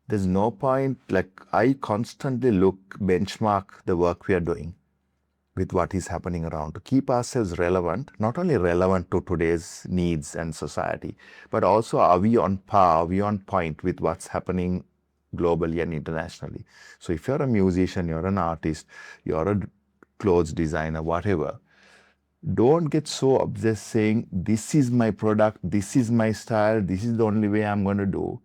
There's no point, like I constantly benchmark the work we are doing with what is happening around to keep ourselves relevant, not only relevant to today's needs and society, but also are we on par, are we on point with what's happening globally and internationally. So if you're a musician, you're an artist, you're a clothes designer, whatever, don't get so obsessed saying, this is my product, this is my style, this is the only way I'm going to do,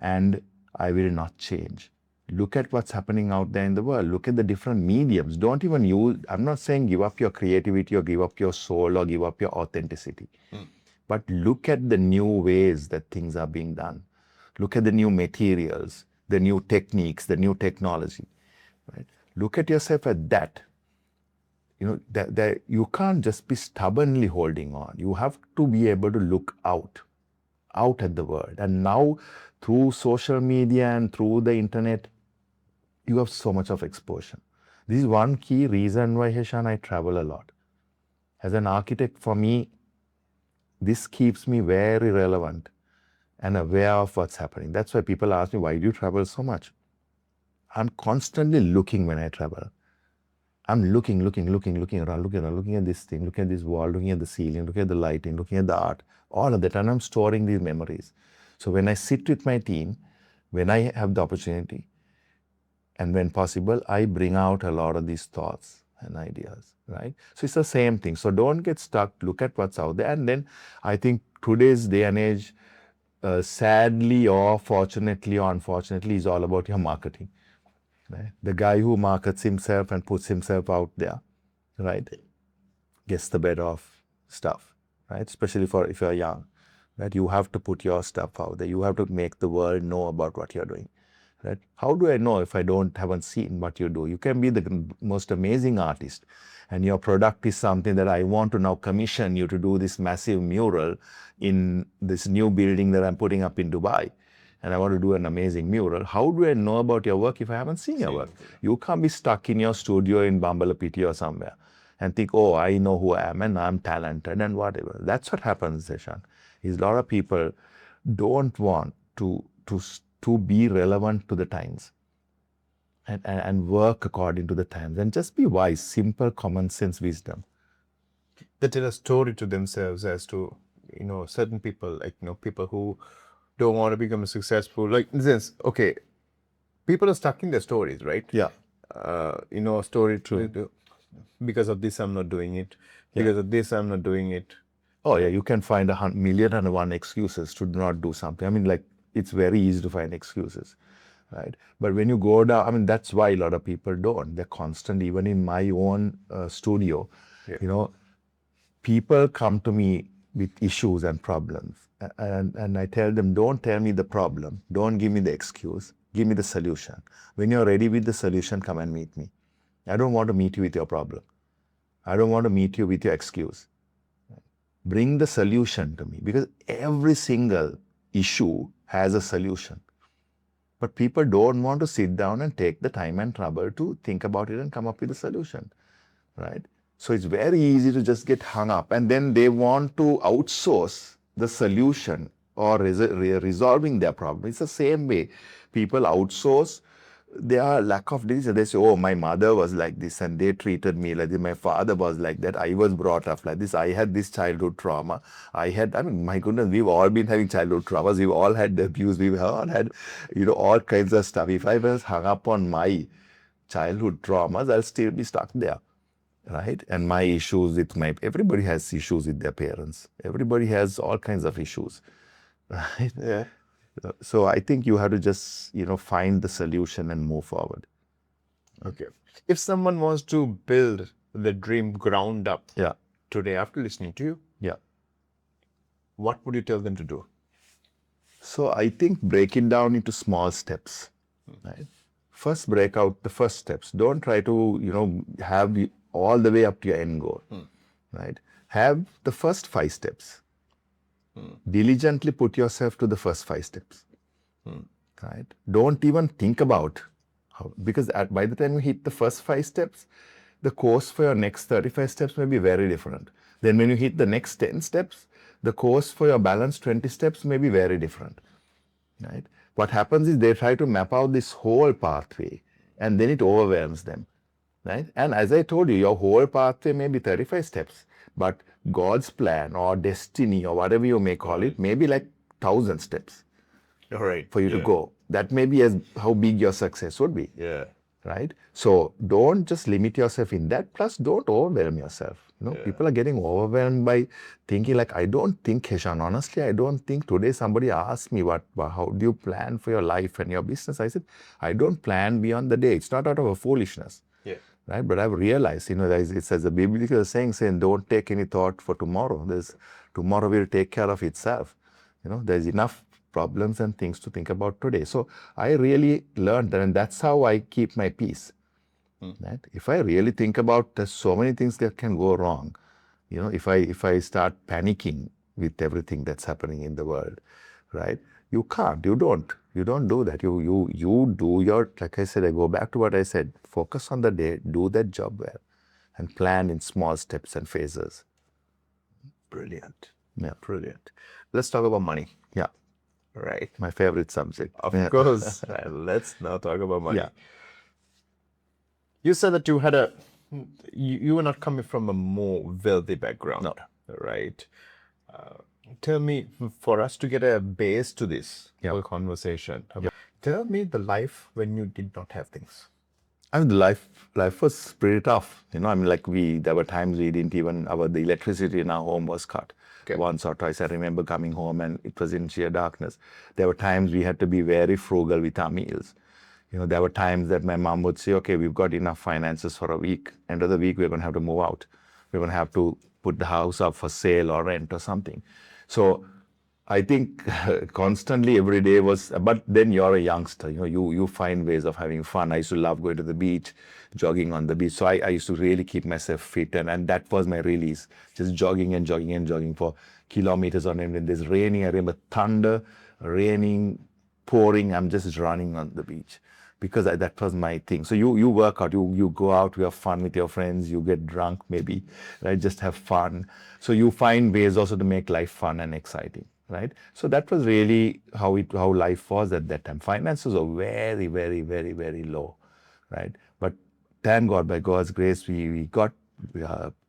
and I will not change. Look at what's happening out there in the world. Look at the different mediums. Don't even use, I'm not saying give up your creativity or give up your soul or give up your authenticity. But look at the new ways that things are being done. Look at the new materials, the new techniques, the new technology. Right? Look at yourself at that. That you can't just be stubbornly holding on. You have to be able to look out at the world. And now through social media and through the internet, you have so much of exposure. This is one key reason why, Heshan, I travel a lot. As an architect, for me, this keeps me very relevant and aware of what's happening. That's why people ask me, why do you travel so much? I'm constantly looking when I travel. I'm looking around, looking at this thing, looking at this wall, looking at the ceiling, looking at the lighting, looking at the art, all of that, and I'm storing these memories. So when I sit with my team, when I have the opportunity, and when possible, I bring out a lot of these thoughts and ideas, right? So it's the same thing. So don't get stuck, look at what's out there. And then I think today's day and age, sadly or fortunately or unfortunately, is all about your marketing. Right? The guy who markets himself and puts himself out there, right, gets the better of stuff, right? Especially for if you're young, right? You have to put your stuff out there. You have to make the world know about what you're doing, right? How do I know if I haven't seen what you do? You can be the most amazing artist, and your product is something that I want to now commission you to do this massive mural in this new building that I'm putting up in Dubai. And I want to do an amazing mural. How do I know about your work if I haven't seen your work? You can't be stuck in your studio in Bambalapiti or somewhere and think, oh, I know who I am and I'm talented and whatever. That's what happens, Deshan. Is a lot of people don't want to be relevant to the times and work according to the times and just be wise, simple, common sense wisdom. They tell a story to themselves as to, certain people, like, people who don't want to become successful. Like, in the sense, okay, people are stuck in their stories, right? Yeah. Story True. because of this, I'm not doing it. Because of this, I'm not doing it. Oh, yeah, you can find 1,000,001 excuses to not do something. I mean, like, it's very easy to find excuses, right? But when you go down, I mean, that's why a lot of people don't. They're constant, even in my own studio, people come to me with issues and problems. And I tell them, don't tell me the problem. Don't give me the excuse. Give me the solution. When you're ready with the solution, come and meet me. I don't want to meet you with your problem. I don't want to meet you with your excuse. Bring the solution to me, because every single issue has a solution. But people don't want to sit down and take the time and trouble to think about it and come up with a solution, right? So it's very easy to just get hung up, and then they want to outsource the solution or resolving their problem. It's the same way people outsource their lack of decision. They say, oh, my mother was like this and they treated me like this. My father was like that. I was brought up like this. I had this childhood trauma. I mean, my goodness, we've all been having childhood traumas. We've all had the abuse. We've all had, all kinds of stuff. If I was hung up on my childhood traumas, I'll still be stuck there, right? And my issues with everybody has issues with their parents. Everybody has all kinds of issues, right? Yeah. So I think you have to just, find the solution and move forward. Okay. If someone wants to build the dream ground up Yeah. today after listening to you, Yeah. what would you tell them to do? So I think break it down into small steps, right? First, break out the first steps. Don't try to, have all the way up to your end goal, right? Have the first 5 steps. Diligently put yourself to the first 5 steps, right? Don't even think about how, because by the time you hit the first 5 steps, the course for your next 35 steps may be very different. Then when you hit the next 10 steps, the course for your balance 20 steps may be very different, right? What happens is they try to map out this whole pathway and then it overwhelms them, right? And as I told you, your whole pathway may be 35 steps, but God's plan or destiny or whatever you may call it may be like 1,000 steps All right. for you to go. That may be as how big your success would be. Yeah. Right? So don't just limit yourself in that. Plus, don't overwhelm yourself. People are getting overwhelmed by thinking like, I don't think, Heshan, honestly, I don't think today somebody asked me how do you plan for your life and your business? I said, I don't plan beyond the day. It's not out of a foolishness. Yeah. Right? But I've realized, it's as a biblical saying, don't take any thought for tomorrow. Tomorrow will take care of itself. There's enough problems and things to think about today. So I really learned that, and that's how I keep my peace. Right? If I really think about, there's so many things that can go wrong. If I start panicking with everything that's happening in the world, right? You can't. You don't do that. You do your, like I said, I go back to what I said, focus on the day, do that job well, and plan in small steps and phases. Brilliant. Yeah. Brilliant. Let's talk about money. Yeah. right? My favorite subject. Of Yeah. course. Let's now talk about money. Yeah. You said that you were not coming from a more wealthy background, No. right? Tell me, for us to get a base to this Yeah. whole conversation, tell me the life when you did not have things. I mean, the life was pretty tough. I mean, like there were times we didn't even, the electricity in our home was cut Okay. once or twice. I remember coming home and it was in sheer darkness. There were times we had to be very frugal with our meals. There were times that my mom would say, okay, we've got enough finances for a week. End of the week, we're going to have to move out. We're going to have to put the house up for sale or rent or something. So I think constantly every day was, but then you're a youngster, you find ways of having fun. I used to love going to the beach, jogging on the beach. So I used to really keep myself fit, and that was my release, just jogging and jogging and jogging for kilometers on end. When there's raining, I remember thunder, raining, pouring, I'm just running on the beach because that was my thing. So you work out, you go out, you have fun with your friends, you get drunk maybe, right? Just have fun. So you find ways also to make life fun and exciting. Right. So that was really how life was at that time. Finances were very, very, very, very low. Right. But thank God, by God's grace, we got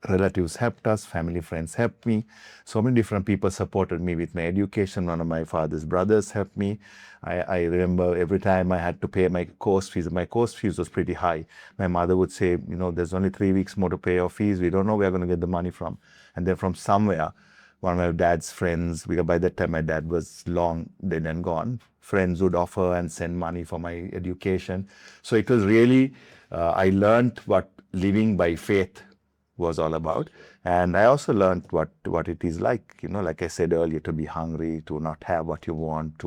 relatives helped us, family, friends helped me. So many different people supported me with my education. One of my father's brothers helped me. I remember every time I had to pay my course fees. My course fees was pretty high. My mother would say, there's only 3 weeks more to pay your fees. We don't know where we're going to get the money from. And then from somewhere, one of my dad's friends, because by that time my dad was long dead and gone, friends would offer and send money for my education. So it was really, I learned what living by faith was all about. And I also learned what it is like, like I said earlier, to be hungry, to not have what you want,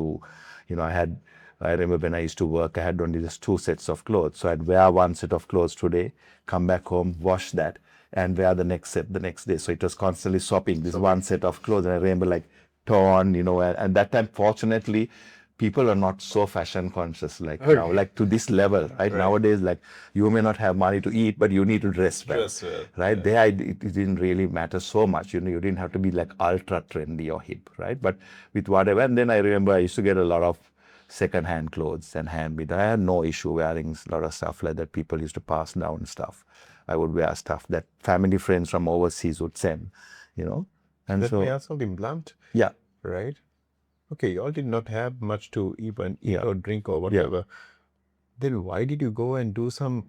I remember when I used to work, I had only just 2 sets of clothes. So I'd wear 1 set of clothes today, come back home, wash that, and wear the next set the next day. So it was constantly swapping this 1 set of clothes. And I remember like torn, and that time, fortunately, people are not so fashion conscious like now, like to this level, right? Nowadays, like you may not have money to eat, but you need to dress well, right? Yeah. There, it didn't really matter so much. You didn't have to be like ultra trendy or hip, right? But with whatever, and then I remember I used to get a lot of second-hand clothes and handmade. I had no issue wearing a lot of stuff like that. People used to pass down stuff. I would wear stuff that family friends from overseas would send, And Let me ask something blunt. Yeah. Right? Okay, you all did not have much to even eat Yeah. or drink or whatever. Then why did you go and do some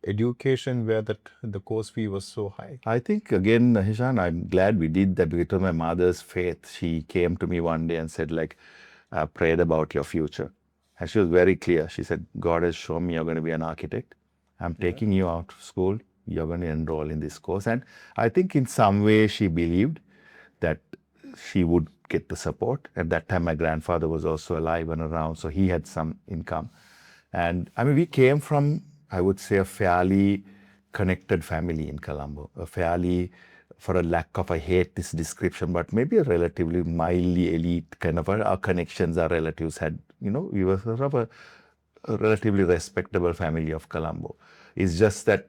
education where the course fee was so high? I think again, Hishan, I'm glad we did that because of my mother's faith. She came to me one day and said, like, I prayed about your future. And she was very clear. She said, God has shown me you're going to be an architect. I'm taking you out of school. You're going to enroll in this course. And I think in some way she believed that she would get the support. At that time, my grandfather was also alive and around, so he had some income. And I mean, we came from, I would say, a fairly connected family in Colombo, a fairly, for a lack of, I hate this description, but maybe a relatively mildly elite kind of our connections our relatives had. We were sort of a relatively respectable family of Colombo. It's just that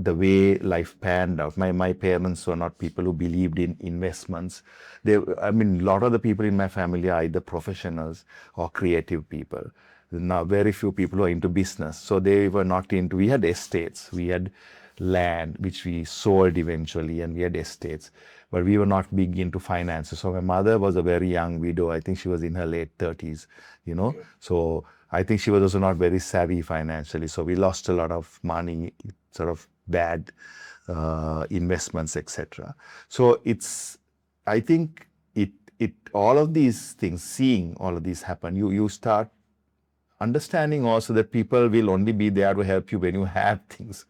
the way life panned out. My parents were not people who believed in investments. A lot of the people in my family are either professionals or creative people. Now, very few people are into business. So they were not into, we had estates, we had land, which we sold eventually, and we had estates. But we were not big into finances. So my mother was a very young widow. I think she was in her late 30s, So I think she was also not very savvy financially. So we lost a lot of money, sort of bad investments, etc. So I think all of these things, seeing all of these happen, you start understanding also that people will only be there to help you when you have things,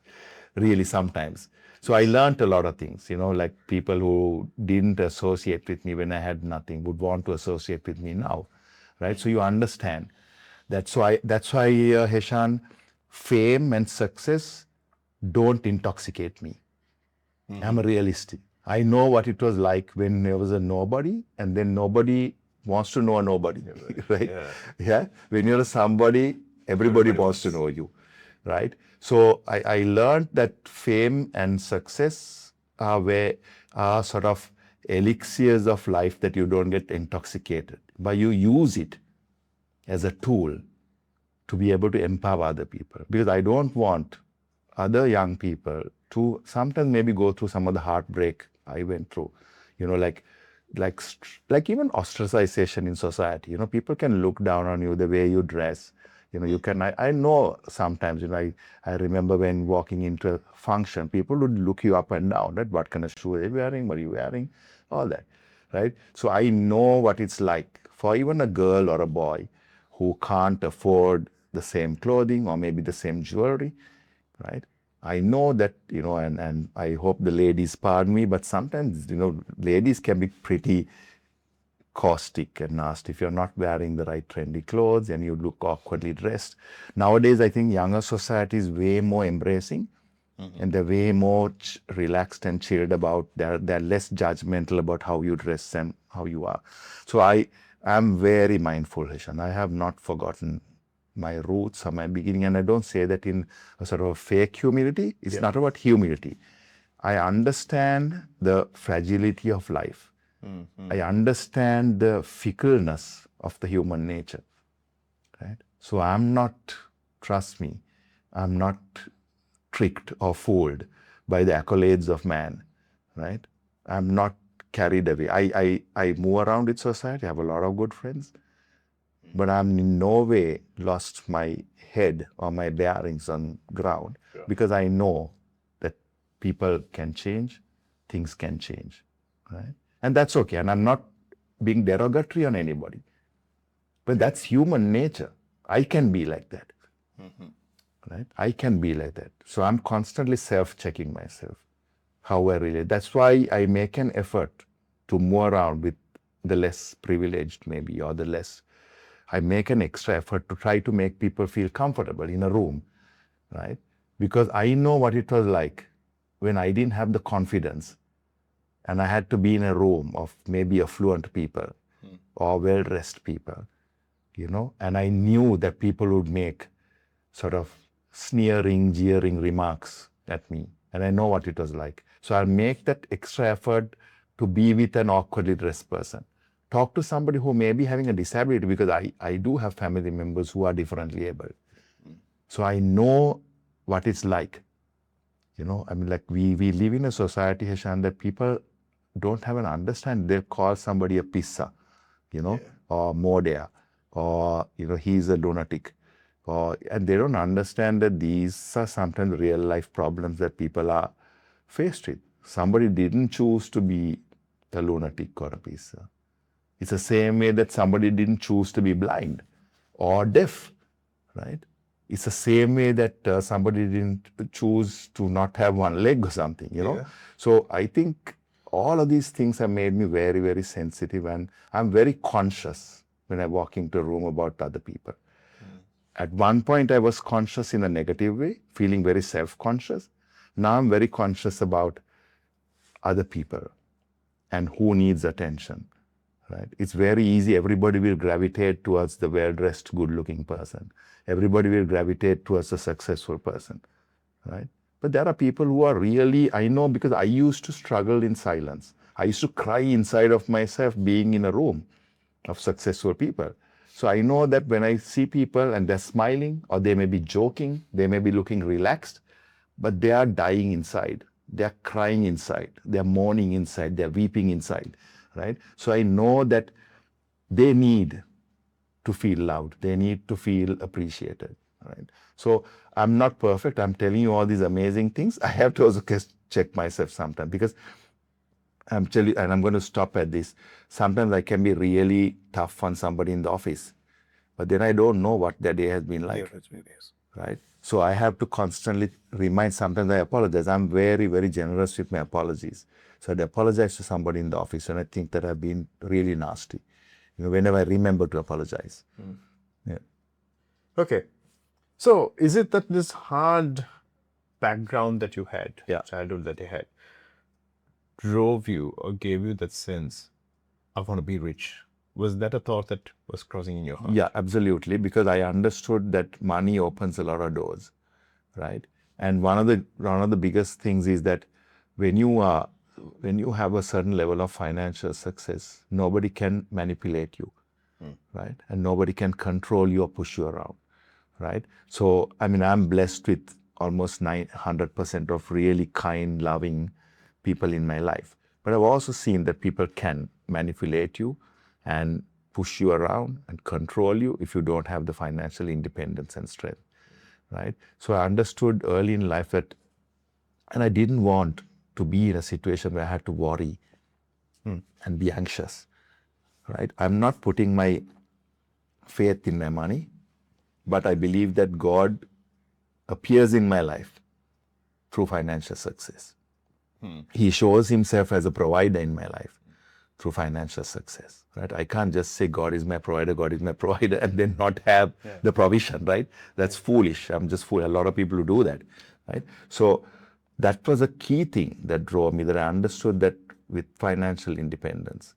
really sometimes. So I learned a lot of things, like people who didn't associate with me when I had nothing would want to associate with me now, right? So you understand. That's why, Heshan, fame and success don't intoxicate me. I'm a realist. I know what it was like when there was a nobody, and then nobody wants to know a nobody, right? Yeah. When you're a somebody, everybody wants to know you, right? So I learned that fame and success are sort of elixirs of life that you don't get intoxicated, but you use it as a tool to be able to empower other people. Because I don't want other young people to sometimes maybe go through some of the heartbreak I went through, like even ostracization in society. People can look down on you, the way you dress. You can. I know sometimes. I remember when walking into a function, people would look you up and down. That what kind of shoe are you wearing? What are you wearing? All that, right? So I know what it's like for even a girl or a boy who can't afford the same clothing or maybe the same jewelry, right? I know that, and I hope the ladies pardon me, but sometimes, ladies can be pretty caustic and nasty if you're not wearing the right trendy clothes and you look awkwardly dressed. Nowadays, I think younger society is way more embracing and they're way more relaxed and chilled about, they're less judgmental about how you dress and how you are. So I am very mindful, Hishan. I have not forgotten my roots or my beginning, and I don't say that in a sort of fake humility. It's not about humility. I understand the fragility of life. I understand the fickleness of the human nature, right? So I'm not, trust me, I'm not tricked or fooled by the accolades of man, right? I'm not carried away. I move around with society, I have a lot of good friends, but I'm in no way lost my head or my bearings on ground because I know that people can change, things can change, right? And that's okay. And I'm not being derogatory on anybody, but that's human nature. I can be like that, right? I can be like that. So I'm constantly self-checking myself, how I relate. That's why I make an effort to move around with the less privileged maybe, or the less, I make an extra effort to try to make people feel comfortable in a room, right? Because I know what it was like when I didn't have the confidence and I had to be in a room of maybe affluent people or well-dressed people, and I knew that people would make sort of sneering, jeering remarks at me. And I know what it was like. So I'll make that extra effort to be with an awkwardly dressed person. Talk to somebody who may be having a disability, because I do have family members who are differently able. So I know what it's like. I mean, like we live in a society, Hashan, that people don't have an understanding. They'll call somebody a pissa, or modea, or, he's a lunatic. And they don't understand that these are sometimes real life problems that people are faced with. Somebody didn't choose to be a lunatic or a pissa. It's the same way that somebody didn't choose to be blind or deaf, right? It's the same way that somebody didn't choose to not have one leg or something, So I think all of these things have made me very, very sensitive, and I'm very conscious when I walk into a room about other people. At one point, I was conscious in a negative way, feeling very self-conscious. Now I'm very conscious about other people and who needs attention, right? It's very easy. Everybody will gravitate towards the well-dressed, good-looking person. Everybody will gravitate towards the successful person, right? But there are people who are really, I know, because I used to struggle in silence. I used to cry inside of myself being in a room of successful people. So I know that when I see people and they're smiling, or they may be joking, they may be looking relaxed, but they are dying inside. They're crying inside. They're mourning inside. They're weeping inside, right? So I know that they need to feel loved. They need to feel appreciated, right? So I'm not perfect. I'm telling you all these amazing things. I have to also check myself sometimes, because I'm telling you, and I'm going to stop at this. Sometimes I can be really tough on somebody in the office, but then I don't know what their day has been like, right? So I have to constantly remind. Sometimes I apologize. I'm very, very generous with my apologies. So I'd apologize to somebody in the office, and I think that I've been really nasty. Whenever I remember to apologize. Yeah. Okay. So is it that this hard background that you had, childhood that you had, drove you or gave you that sense, I want to be rich? Was that a thought that was crossing in your heart? Yeah, absolutely. Because I understood that money opens a lot of doors, right? And one of the biggest things is that when you have a certain level of financial success, nobody can manipulate you. right? And nobody can control you or push you around, right? So, I mean, I'm blessed with almost 900% of really kind, loving people in my life. But I've also seen that people can manipulate you and push you around and control you if you don't have the financial independence and strength, right? So I understood early in life that, and I didn't want to be in a situation where I had to worry and be anxious, right? I'm not putting my faith in my money, but I believe that God appears in my life through financial success. He shows himself as a provider in my life through financial success, right? I can't just say God is my provider, and then not have the provision, right? That's foolish. I'm just fool. A lot of people who do that, right? So that was a key thing that drove me, that I understood that with financial independence,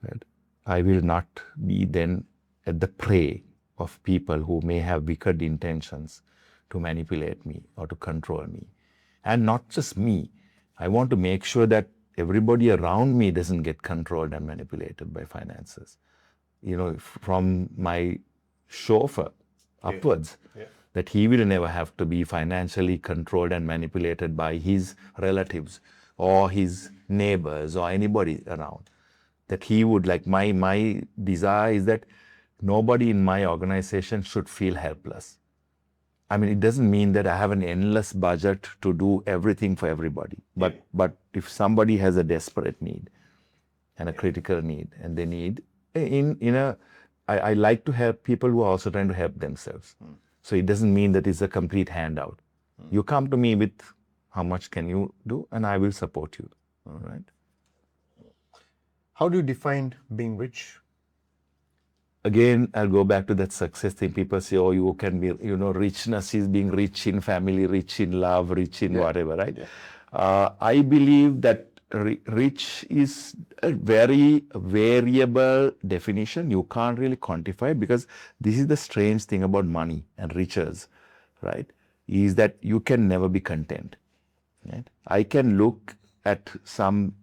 right, I will not be then at the prey of people who may have wicked intentions to manipulate me or to control me. And not just me. I want to make sure that everybody around me doesn't get controlled and manipulated by finances. You know, from my chauffeur upwards, that he will never have to be financially controlled and manipulated by his relatives or his neighbors or anybody around. That he would, like, my desire is that nobody in my organization should feel helpless. I mean, it doesn't mean that I have an endless budget to do everything for everybody. But if somebody has a desperate need and a critical need, and they need I like to help people who are also trying to help themselves. So it doesn't mean that it's a complete handout. You come to me with how much can you do, and I will support you. All right. How do you define being rich? Again, I'll go back to that success thing. People say, oh, you can be, richness is being rich in family, rich in love, rich in whatever, right? I believe that rich is a very variable definition. You can't really quantify it, because this is the strange thing about money and riches, right? Is that you can never be content. Right? I can look at some,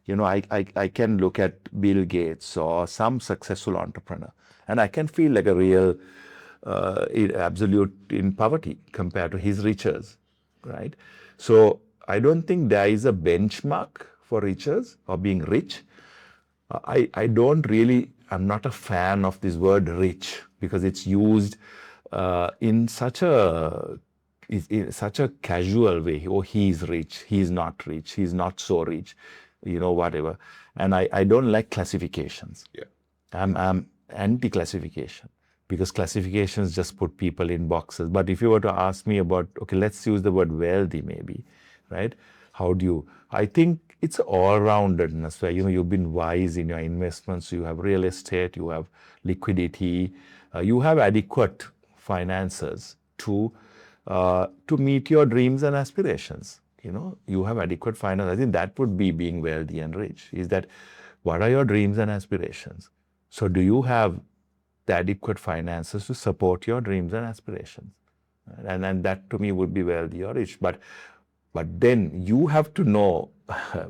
I can look at Bill Gates or some successful entrepreneur, and I can feel like a real absolute in poverty compared to his riches, right? So I don't think there is a benchmark for riches or being rich. I don't really, I'm not a fan of this word rich, because it's used in such a casual way. Oh, he's rich, he's not rich, he's not so rich, whatever. And I don't like classifications. I'm anti-classification, because classifications just put people in boxes. But if you were to ask me about, okay, let's use the word wealthy maybe, right? I think it's all-roundedness where, you've been wise in your investments, you have real estate, you have liquidity, you have adequate finances to meet your dreams and aspirations. You have adequate finance. I think that would be being wealthy and rich, is that what are your dreams and aspirations? So do you have the adequate finances to support your dreams and aspirations? And that to me would be wealthy or rich. But then you have to know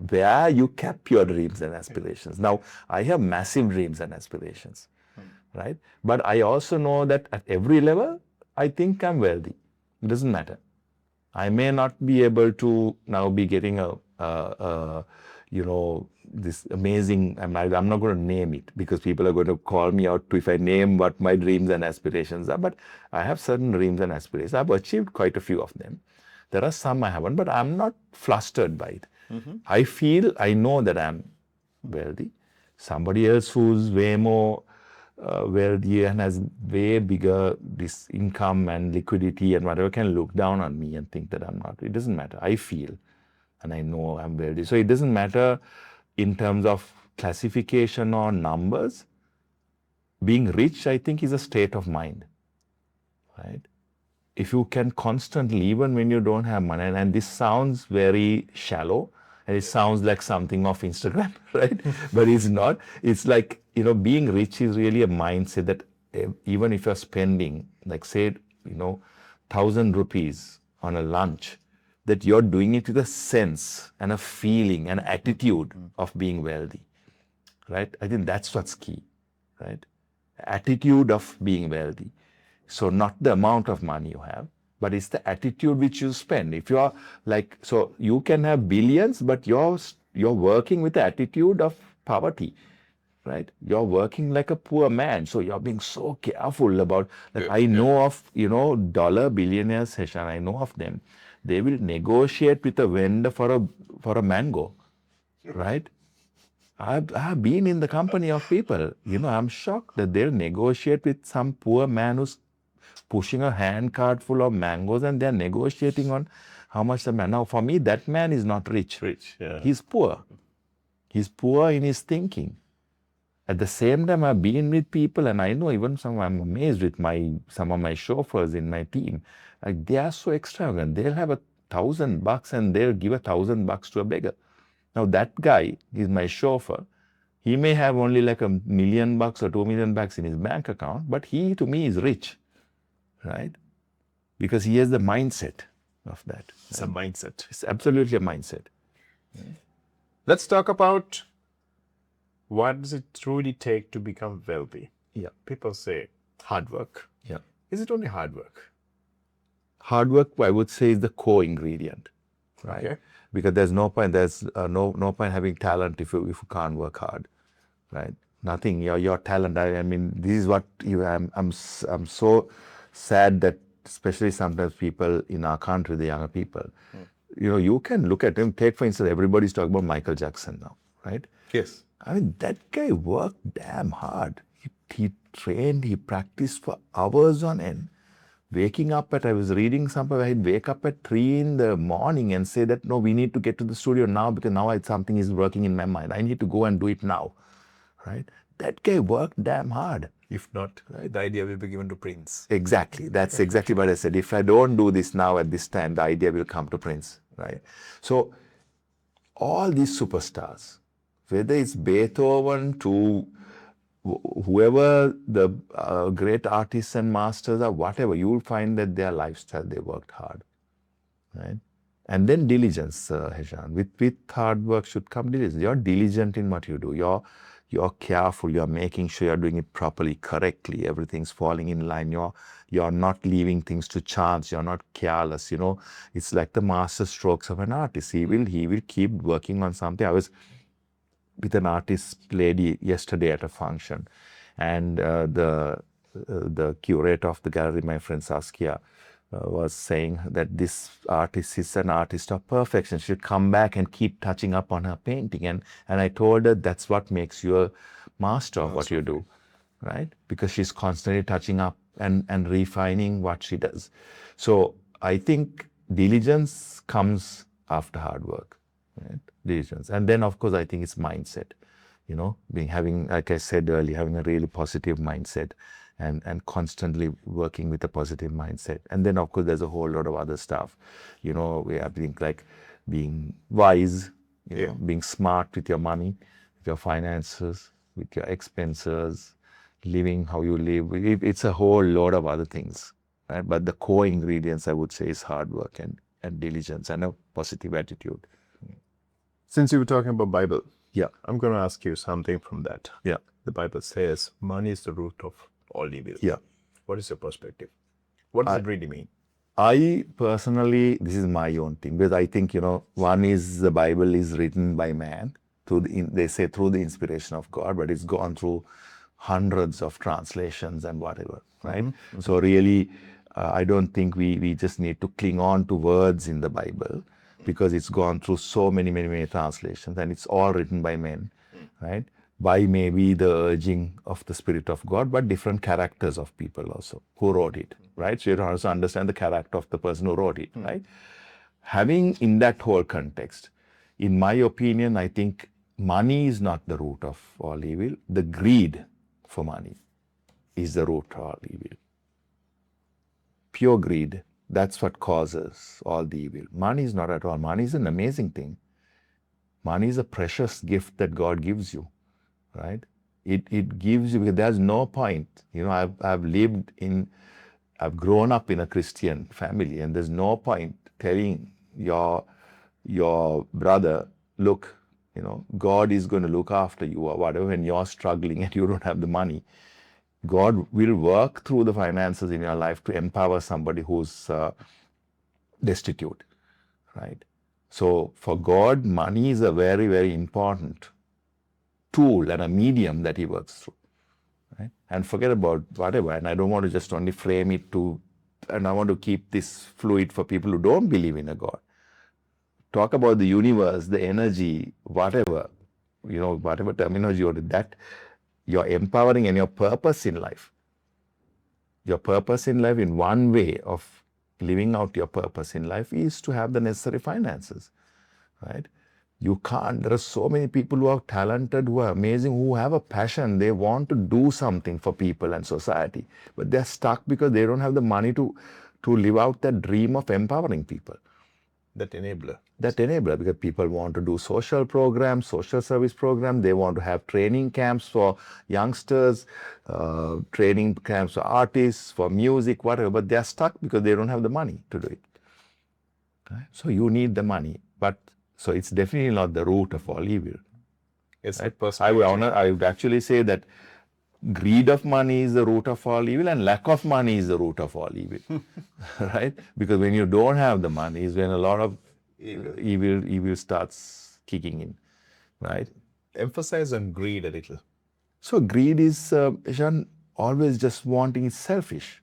where you kept your dreams and aspirations. Now, I have massive dreams and aspirations, right? But I also know that at every level, I think I'm wealthy. It doesn't matter. I may not be able to now be getting this amazing, I'm not going to name it, because people are going to call me out if I name what my dreams and aspirations are. But I have certain dreams and aspirations. I've achieved quite a few of them. There are some I haven't, but I'm not flustered by it. I know that I'm wealthy. Somebody else who's way more wealthy and has way bigger this income and liquidity and whatever can look down on me and think that I'm not. It doesn't matter. I feel and I know I'm wealthy. So it doesn't matter in terms of classification or numbers. Being rich, I think, is a state of mind, right? If you can constantly, even when you don't have money, and this sounds very shallow, and it sounds like something off Instagram, right? But it's not. It's like, being rich is really a mindset that even if you're spending, like, say, 1,000 rupees on a lunch, that you're doing it with a sense and a feeling and attitude of being wealthy, right? I think that's what's key, right? attitude of being wealthy. So not the amount of money you have, but it's the attitude which you spend. If you're like, so you can have billions, but you're working with the attitude of poverty, right? You're working like a poor man. So you're being so careful about, like, I know of, dollar billionaires, Heshan, I know of them. They will negotiate with a vendor for a mango, right? I've been in the company of people, I'm shocked that they'll negotiate with some poor man who's pushing a hand cart full of mangoes, and they're negotiating on how much the man. Now, for me, that man is not rich. Yeah. He's poor. He's poor in his thinking. At the same time, I've been with people, and I know even I'm amazed with some of my chauffeurs in my team. Like, they are so extravagant. They'll have $1,000 and they'll give $1,000 to a beggar. Now, that guy is my chauffeur. He may have only like $1 million or $2 million in his bank account, but he, to me, is rich, right? Because he has the mindset of that. It's a mindset. It's absolutely a mindset. Let's talk about what does it truly take to become wealthy? Yeah. People say hard work. Yeah. Is it only hard work? Hard work, I would say, is the core ingredient, right? Okay. Because there's no point. There's no point having talent if you can't work hard, right? Nothing. Your talent. I mean, this is what you. I'm so sad that especially sometimes people in our country, the younger people, you can look at him. Take, for instance, everybody's talking about Michael Jackson now, right? Yes. I mean, that guy worked damn hard. He trained, he practiced for hours on end. Waking up I was reading somewhere, I'd wake up at 3 in the morning and say that, no, we need to get to the studio now because now something is working in my mind. I need to go and do it now, right? That guy worked damn hard. If not, the idea will be given to Prince. Exactly. That's exactly what I said. If I don't do this now at this time, the idea will come to Prince, right? So all these superstars, whether it's Beethoven to whoever the great artists and masters are, whatever, you will find that their lifestyle, they worked hard, right? And then diligence, Heshan. With hard work should come diligence. You're diligent in what you do. You're careful. You're making sure you're doing it properly, correctly. Everything's falling in line. You're not leaving things to chance. You're not careless. It's like the master strokes of an artist. He will keep working on something. I was with an artist lady yesterday at a function, and the curator of the gallery, my friend Saskia, was saying that this artist is an artist of perfection. She should come back and keep touching up on her painting. And I told her that's what makes you a master of what you do, right? Because she's constantly touching up and refining what she does. So I think diligence comes after hard work, right? Diligence. And then, of course, I think it's mindset, having, like I said earlier, having a really positive mindset and constantly working with a positive mindset. And then, of course, there's a whole lot of other stuff. We have things like being wise, being smart with your money, with your finances, with your expenses, living how you live. It's a whole lot of other things, right? But the core ingredients, I would say, is hard work and diligence and a positive attitude. Since you were talking about Bible, Yeah. I'm going to ask you something from that. Yeah. The Bible says money is the root of all evil. Yeah. What is your perspective? What does it really mean? I personally, this is my own thing, because I think, one is the Bible is written by man, they say through the inspiration of God, but it's gone through hundreds of translations and whatever, right? Mm-hmm. So really, I don't think we just need to cling on to words in the Bible, because it's gone through so many translations, and it's all written by men, right? By maybe the urging of the Spirit of God, but different characters of people also who wrote it, right? So you have to also understand the character of the person who wrote it, right? Having in that whole context, in my opinion, I think money is not the root of all evil. The greed for money is the root of all evil. Pure greed, that's what causes all the evil. Money is not at all. Money is an amazing thing. Money is a precious gift that God gives you, right? It gives you, because there's no point. I've grown up in a Christian family, and there's no point telling your brother, look, God is going to look after you or whatever, when you're struggling and you don't have the money. God will work through the finances in your life to empower somebody who's destitute, right? So for God, money is a very, very important tool and a medium that he works through, right? And forget about whatever. And I don't want to just only frame it to, and I want to keep this fluid for people who don't believe in a God. Talk about the universe, the energy, whatever, whatever terminology you want, that you're empowering and your purpose in life. Your purpose in life, in one way of living out your purpose in life, is to have the necessary finances, right? You can't. There are so many people who are talented, who are amazing, who have a passion. They want to do something for people and society, but they're stuck because they don't have the money to live out that dream of empowering people. That enabler. That enabler, because people want to do social programs, social service programs. They want to have training camps for youngsters, training camps for artists, for music, whatever. But they're stuck because they don't have the money to do it. Right? So you need the money, but so it's definitely not the root of all evil. It's right? the I would actually say that greed of money is the root of all evil, and lack of money is the root of all evil. Right? Because when you don't have the money is when a lot of evil starts kicking in. Right? Emphasize on greed a little. So greed is, Ishan, always just wanting, is selfish.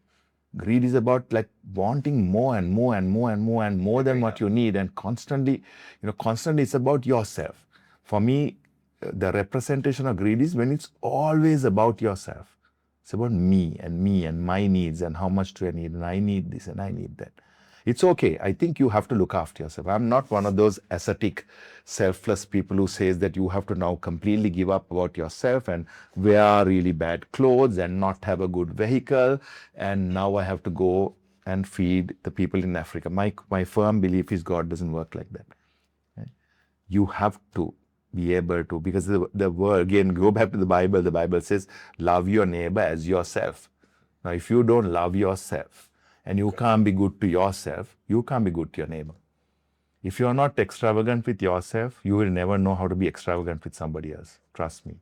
Greed is about like wanting more and more and more and more and more than what you need, and constantly it's about yourself. For me, the representation of greed is when it's always about yourself. It's about me and my needs and how much do I need, and I need this and I need that. It's okay. I think you have to look after yourself. I'm not one of those ascetic, selfless people who says that you have to now completely give up about yourself and wear really bad clothes and not have a good vehicle, and now I have to go and feed the people in Africa. My firm belief is God doesn't work like that. Right? You have to be able to, because the word, again, go back to the Bible says, love your neighbor as yourself. Now, if you don't love yourself, and you can't be good to yourself, you can't be good to your neighbor. If you're not extravagant with yourself, you will never know how to be extravagant with somebody else. Trust me,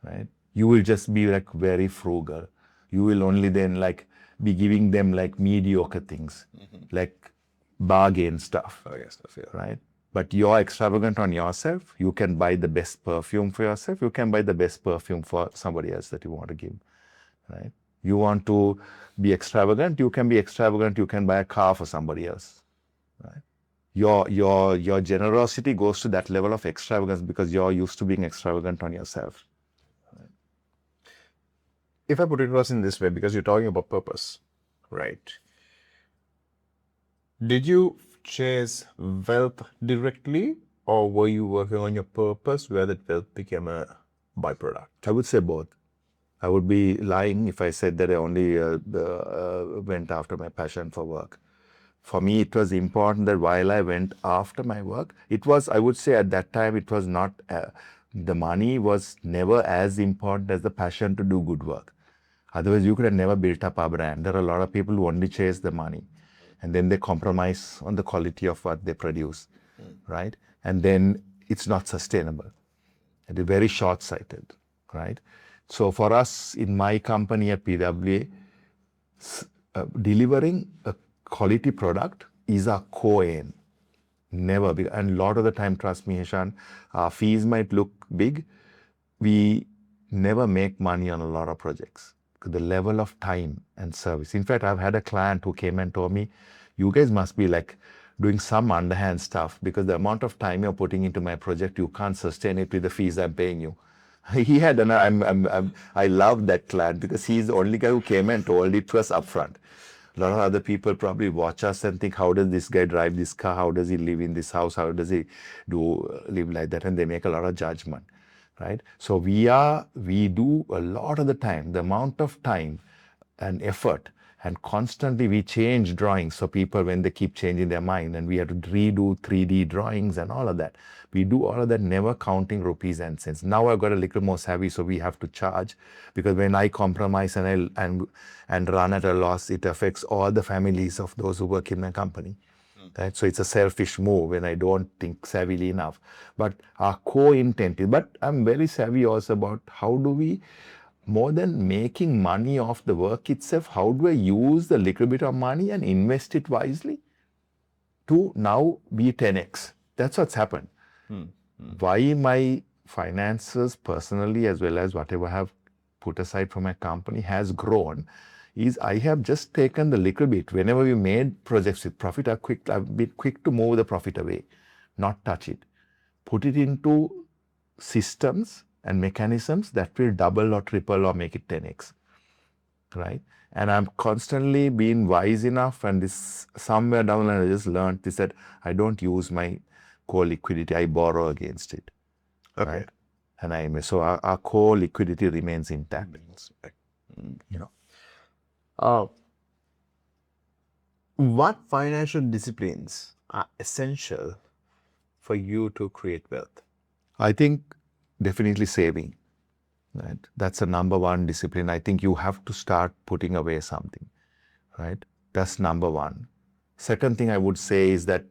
right? You will just be like very frugal. You will only then like be giving them like mediocre things, like bargain stuff, right? But you're extravagant on yourself. You can buy the best perfume for yourself. You can buy the best perfume for somebody else that you want to give, right? You want to be extravagant, you can be extravagant, you can buy a car for somebody else. Right? Your generosity goes to that level of extravagance because you're used to being extravagant on yourself. Right? If I put it was in this way, because you're talking about purpose, right? Did you chase wealth directly, or were you working on your purpose where that wealth became a byproduct? I would say both. I would be lying if I said that I only went after my passion for work. For me, it was important that while I went after my work, it was, I would say at that time, it was not, the money was never as important as the passion to do good work. Otherwise, you could have never built up a brand. There are a lot of people who only chase the money, and then they compromise on the quality of what they produce, right? And then it's not sustainable. It is very short-sighted, right? So for us in my company at PWA, delivering a quality product is our core aim. Never big. And a lot of the time, trust me, Hishan, our fees might look big. We never make money on a lot of projects. The level of time and service. In fact, I've had a client who came and told me, you guys must be like doing some underhand stuff because the amount of time you're putting into my project, you can't sustain it with the fees I'm paying you. He had, and I love that client because he's the only guy who came and told it to us upfront. A lot of other people probably watch us and think, how does this guy drive this car? How does he live in this house? How does he live like that? And they make a lot of judgment, right? So we do a lot of the time, the amount of time and effort, and constantly we change drawings. So people, when they keep changing their mind, and we have to redo 3D drawings and all of that. We do all of that, never counting rupees and cents. Now I've got a little more savvy, so we have to charge, because when I compromise and run at a loss, it affects all the families of those who work in my company. Right? So it's a selfish move when I don't think savvily enough. But our core intent is, but I'm very savvy also about how do we more than making money off the work itself, how do I use the little bit of money and invest it wisely to now be 10x? That's what's happened. Why my finances personally, as well as whatever I have put aside for my company, has grown is I have just taken the little bit. Whenever we made projects with profit, I've been quick to move the profit away, not touch it. Put it into systems and mechanisms that will double or triple or make it 10x, right? And I'm constantly being wise enough, and this somewhere down the line I just learned this, that I don't use my core liquidity, I borrow against it. Okay. Right? And I invest. So our core liquidity remains intact. You know, what financial disciplines are essential for you to create wealth? I think definitely saving. Right? That's the number one discipline. I think you have to start putting away something. Right? That's number one. Second thing I would say is that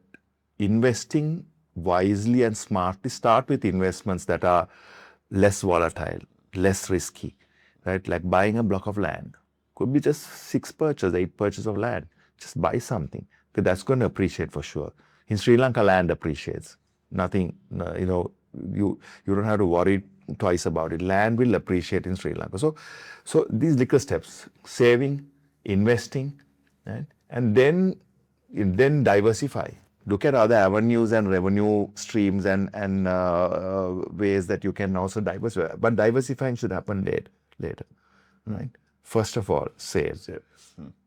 investing wisely and smartly, start with investments that are less volatile, less risky, right? Like buying a block of land. Could be just 8 purchases of land. Just buy something, because that's going to appreciate for sure. In Sri Lanka, land appreciates. Nothing, you don't have to worry twice about it. Land will appreciate in Sri Lanka. So these little steps: saving, investing, right? And then diversify. Look at other avenues and revenue streams and ways that you can also diversify. But diversifying should happen later, right? First of all, save.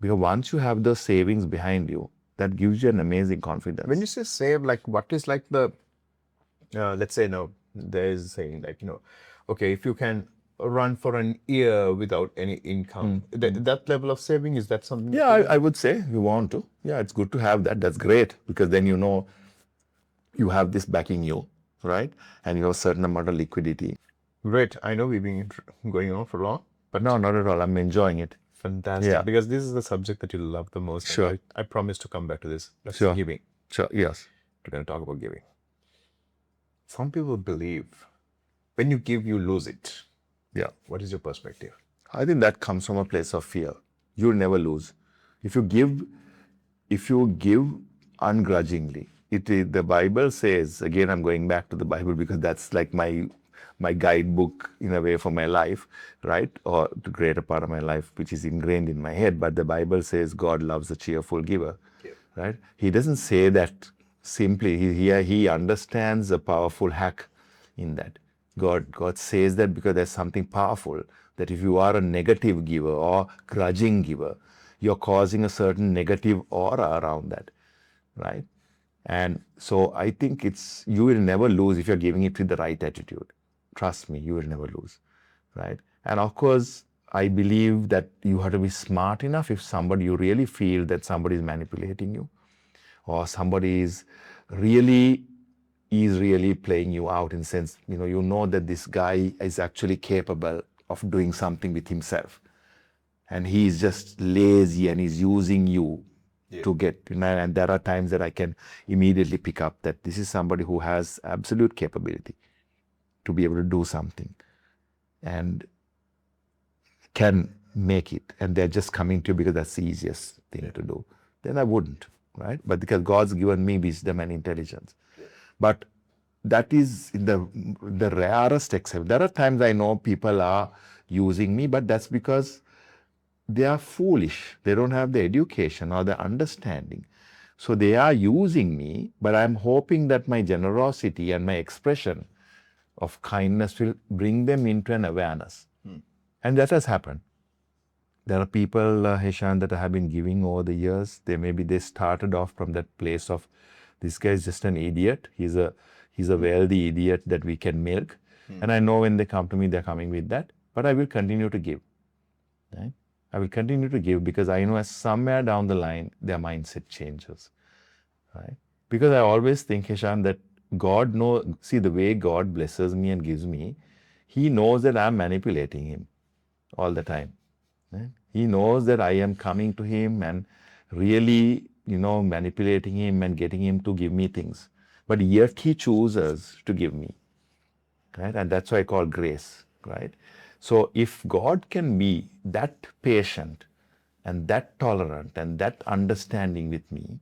Because once you have those savings behind you, that gives you an amazing confidence. When you say save, like what is like the, let's say, there is a saying like, okay, if you can run for an year without any income, that level of saving, is that something? Yeah, I would say you want to. Yeah, it's good to have that. That's great, because then you have this backing you, right? And you have a certain amount of liquidity. Great. I know we've been going on for long, but No, not at all. I'm enjoying it. fantastic. Yeah. Because this is the subject that you love the most. Sure. I promise to come back to this. That's Sure. giving. Sure, yes. We're going to talk about giving. Some people believe when you give, you lose it. Yeah. What is your perspective? I think that comes from a place of fear. You'll never lose. If you give ungrudgingly, the Bible says, again, I'm going back to the Bible because that's like my guidebook in a way for my life, right? Or the greater part of my life, which is ingrained in my head. But the Bible says God loves a cheerful giver, right? He doesn't say that simply. He understands the powerful hack in that. God says that because there's something powerful, that if you are a negative giver or grudging giver, you're causing a certain negative aura around that, right? And so I think you will never lose if you're giving it with the right attitude. Trust me, you will never lose, right? And of course, I believe that you have to be smart enough. If you really feel that somebody is manipulating you, or somebody is really playing you out, in the sense, you know that this guy is actually capable of doing something with himself, and he's just lazy and he's using you to get, and there are times that I can immediately pick up that this is somebody who has absolute capability to be able to do something and can make it, and they're just coming to you because that's the easiest thing to do. Then I wouldn't, right? But because God's given me wisdom and intelligence. But that is the rarest exception. There are times I know people are using me, but that's because they are foolish. They don't have the education or the understanding. So they are using me, but I'm hoping that my generosity and my expression of kindness will bring them into an awareness. And that has happened. There are people, Heshan, that have been giving over the years. They started off from that place of, this guy is just an idiot. He's a wealthy idiot that we can milk. And I know when they come to me, they're coming with that. But I will continue to give. Right? I will continue to give because I know as somewhere down the line, their mindset changes. Right? Because I always think, Heshan, that God knows, see, the way God blesses me and gives me, He knows that I'm manipulating Him all the time. Right? He knows that I am coming to Him and really, manipulating Him and getting Him to give me things. But yet He chooses to give me. Right? And that's why I call grace. Right? So if God can be that patient and that tolerant and that understanding with me,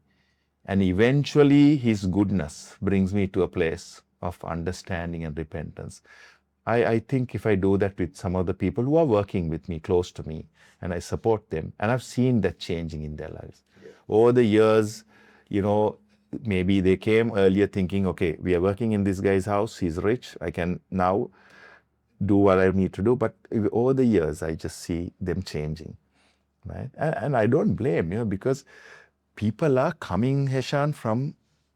and eventually his goodness brings me to a place of understanding and repentance. I think if I do that with some of the people who are working with me, close to me, and I support them, and I've seen that changing in their lives. Yeah. Over the years, maybe they came earlier thinking, okay, we are working in this guy's house, he's rich, I can now do what I need to do. But over the years, I just see them changing, right? And I don't blame, because people are coming, Heshan, from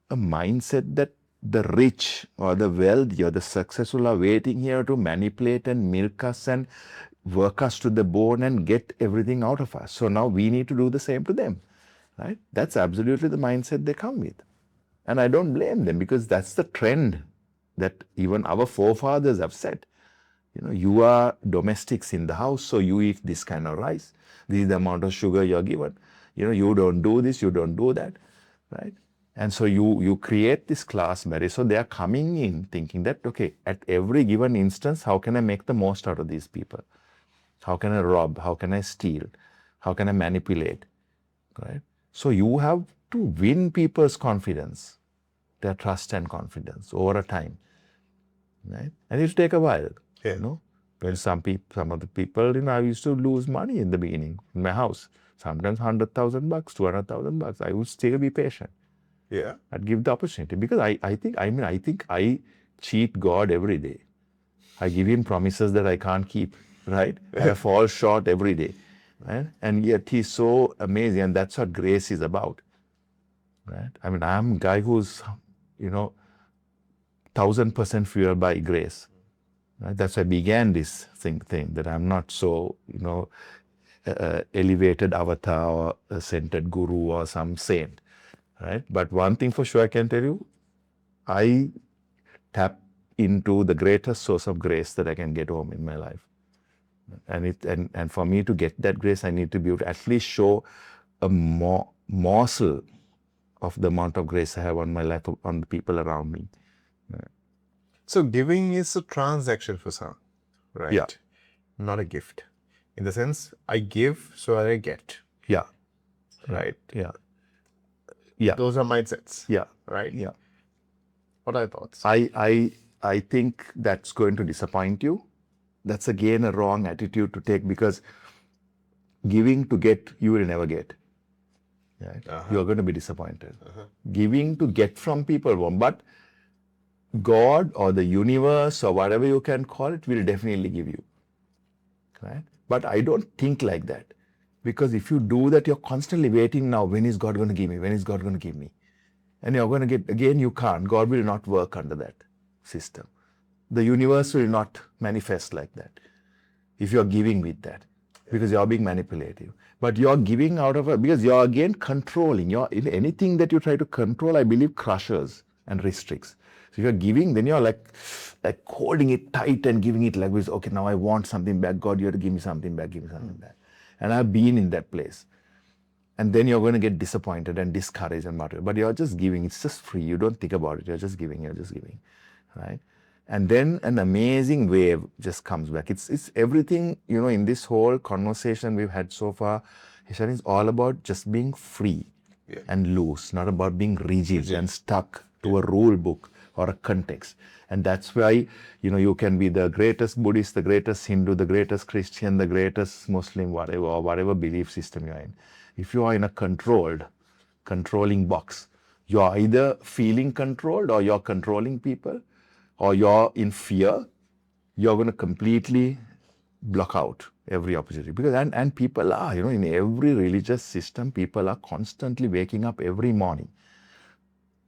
a mindset that the rich or the wealthy or the successful are waiting here to manipulate and milk us and work us to the bone and get everything out of us. So now we need to do the same to them, right? That's absolutely the mindset they come with. And I don't blame them, because that's the trend that even our forefathers have set. You are domestics in the house, so you eat this kind of rice. This is the amount of sugar you're given. You don't do this, you don't do that, right? And so you create this class marriage. So they are coming in thinking that, okay, at every given instance, how can I make the most out of these people? How can I rob? How can I steal? How can I manipulate? Right? So you have to win people's confidence, their trust and confidence over a time, right? And it'll take a while. Yeah. When some of the people, I used to lose money in the beginning in my house. Sometimes $100,000, $200,000. I would still be patient. Yeah. I'd give the opportunity, because I think I cheat God every day. I give him promises that I can't keep, right? I fall short every day, right? And yet he's so amazing, and that's what grace is about, right? I'm a guy who's, 1,000% fueled by grace. Right? That's why I began this thing that I'm not so, elevated avatar or ascended guru or some saint, right? But one thing for sure I can tell you, I tap into the greatest source of grace that I can get home in my life. And for me to get that grace, I need to be able to at least show a morsel of the amount of grace I have on my life, on the people around me. So giving is a transaction for some, right? Yeah. Not a gift. In the sense, I give so I get. Yeah. Right. Yeah. Yeah. Those are mindsets. Yeah. Right. Yeah. What are your thoughts? I think that's going to disappoint you. That's again a wrong attitude to take, because giving to get, you will never get. Right? You're going to be disappointed. Giving to get from people, but God or the universe or whatever you can call it will definitely give you. Right? But I don't think like that. Because if you do that, you're constantly waiting now, when is God going to give me? When is God going to give me? And you're going to get, again, you can't. God will not work under that system. The universe will not manifest like that if you're giving with that, because you're being manipulative. But you're giving out of because you're again controlling. In anything that you try to control, I believe, crushes and restricts. So if you're giving, then you're like holding it tight and giving it like this. Okay, now I want something back. God, you have to give me something back. Give me something back. And I've been in that place. And then you're going to get disappointed and discouraged and whatever. But you're just giving. It's just free. You don't think about it. You're just giving. Right? And then an amazing wave just comes back. It's everything, in this whole conversation we've had so far, Hishan, is all about just being free and loose, not about being rigid and stuck to a rule book or a context. And that's why, you can be the greatest Buddhist, the greatest Hindu, the greatest Christian, the greatest Muslim, whatever belief system you're in. If you are in a controlling box, you're either feeling controlled or you're controlling people, or you're in fear, you're going to completely block out every opportunity. Because and people are, in every religious system, people are constantly waking up every morning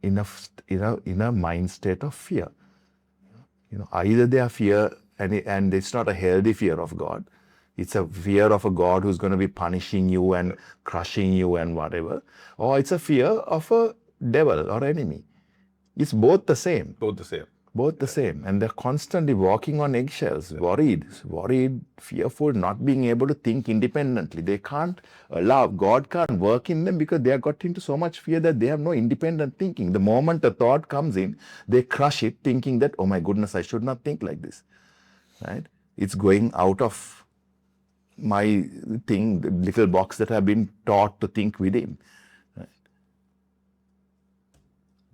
in a mind state of fear. Either they are fear, and it's not a healthy fear of God. It's a fear of a God who's going to be punishing you and crushing you and whatever. Or it's a fear of a devil or enemy. It's both the same. Both the same. And they're constantly walking on eggshells, worried, fearful, not being able to think independently. They can't allow, God can't work in them because they have got into so much fear that they have no independent thinking. The moment a thought comes in, they crush it thinking that, oh my goodness, I should not think like this. Right? It's going out of my thing, the little box that I've been taught to think within.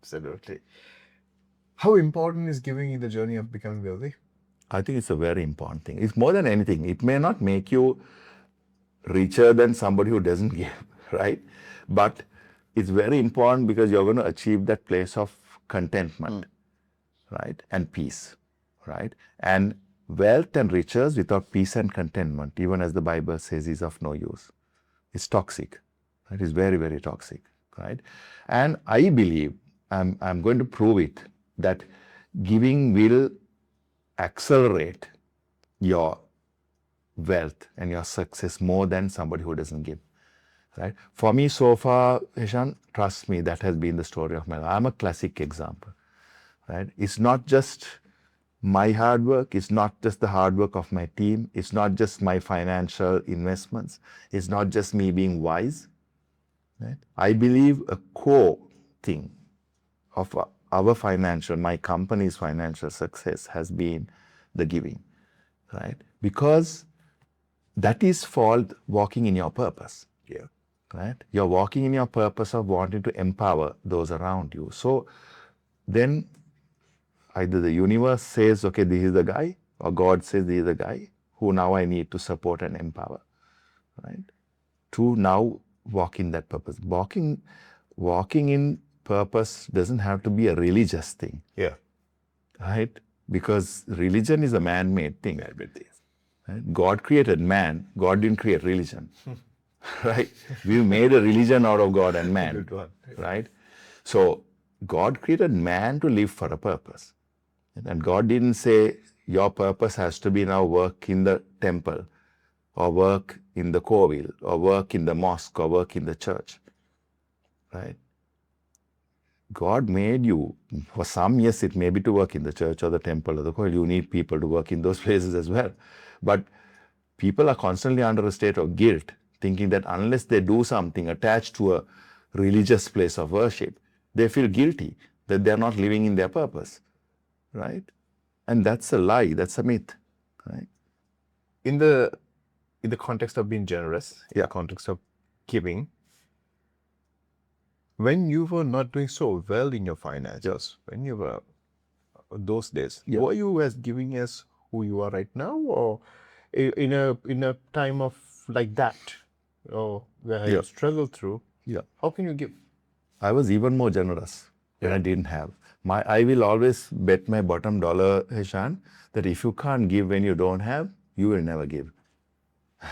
Absolutely. How important is giving in the journey of becoming wealthy? I think it's a very important thing. It's more than anything. It may not make you richer than somebody who doesn't give, right? But it's very important because you're going to achieve that place of contentment, right? And peace, right? And wealth and riches without peace and contentment, even as the Bible says, is of no use. It's toxic. It is very, very toxic, right? And I believe, I'm going to prove it, that giving will accelerate your wealth and your success more than somebody who doesn't give. Right? For me, so far, Ishan, trust me, that has been the story of my life. I'm a classic example. Right? It's not just my hard work. It's not just the hard work of my team. It's not just my financial investments. It's not just me being wise. Right? I believe a core thing of our financial, my company's financial success has been the giving. Right? Because that is called walking in your purpose. Yeah. Right? You're walking in your purpose of wanting to empower those around you. So then either the universe says, okay, this is the guy, or God says, this is the guy who now I need to support and empower, right? To now walk in that purpose. Walking in purpose doesn't have to be a religious thing. Yeah. Right? Because religion is a man-made thing. Man-made thing. Right? God created man. God didn't create religion. Right? We made a religion out of God and man. Good one. Right? So God created man to live for a purpose. And God didn't say your purpose has to be now work in the temple or work in the Kovil or work in the mosque or work in the church. Right? God made you, for some, yes, it may be to work in the church or the temple or the Kovil. You need people to work in those places as well. But people are constantly under a state of guilt, thinking that unless they do something attached to a religious place of worship, they feel guilty that they're not living in their purpose. Right? And that's a lie, that's a myth. Right? In the context of being generous, in Yeah. the context of giving, when you were not doing so well in your finances, when you were those days, Yeah. were you as giving as who you are right now, or in a time of like that, or where Yeah. you struggle through? Yeah. How can you give? I was even more generous when Yeah. I didn't have. I will always bet my bottom dollar, Hishan, that if you can't give when you don't have, you will never give.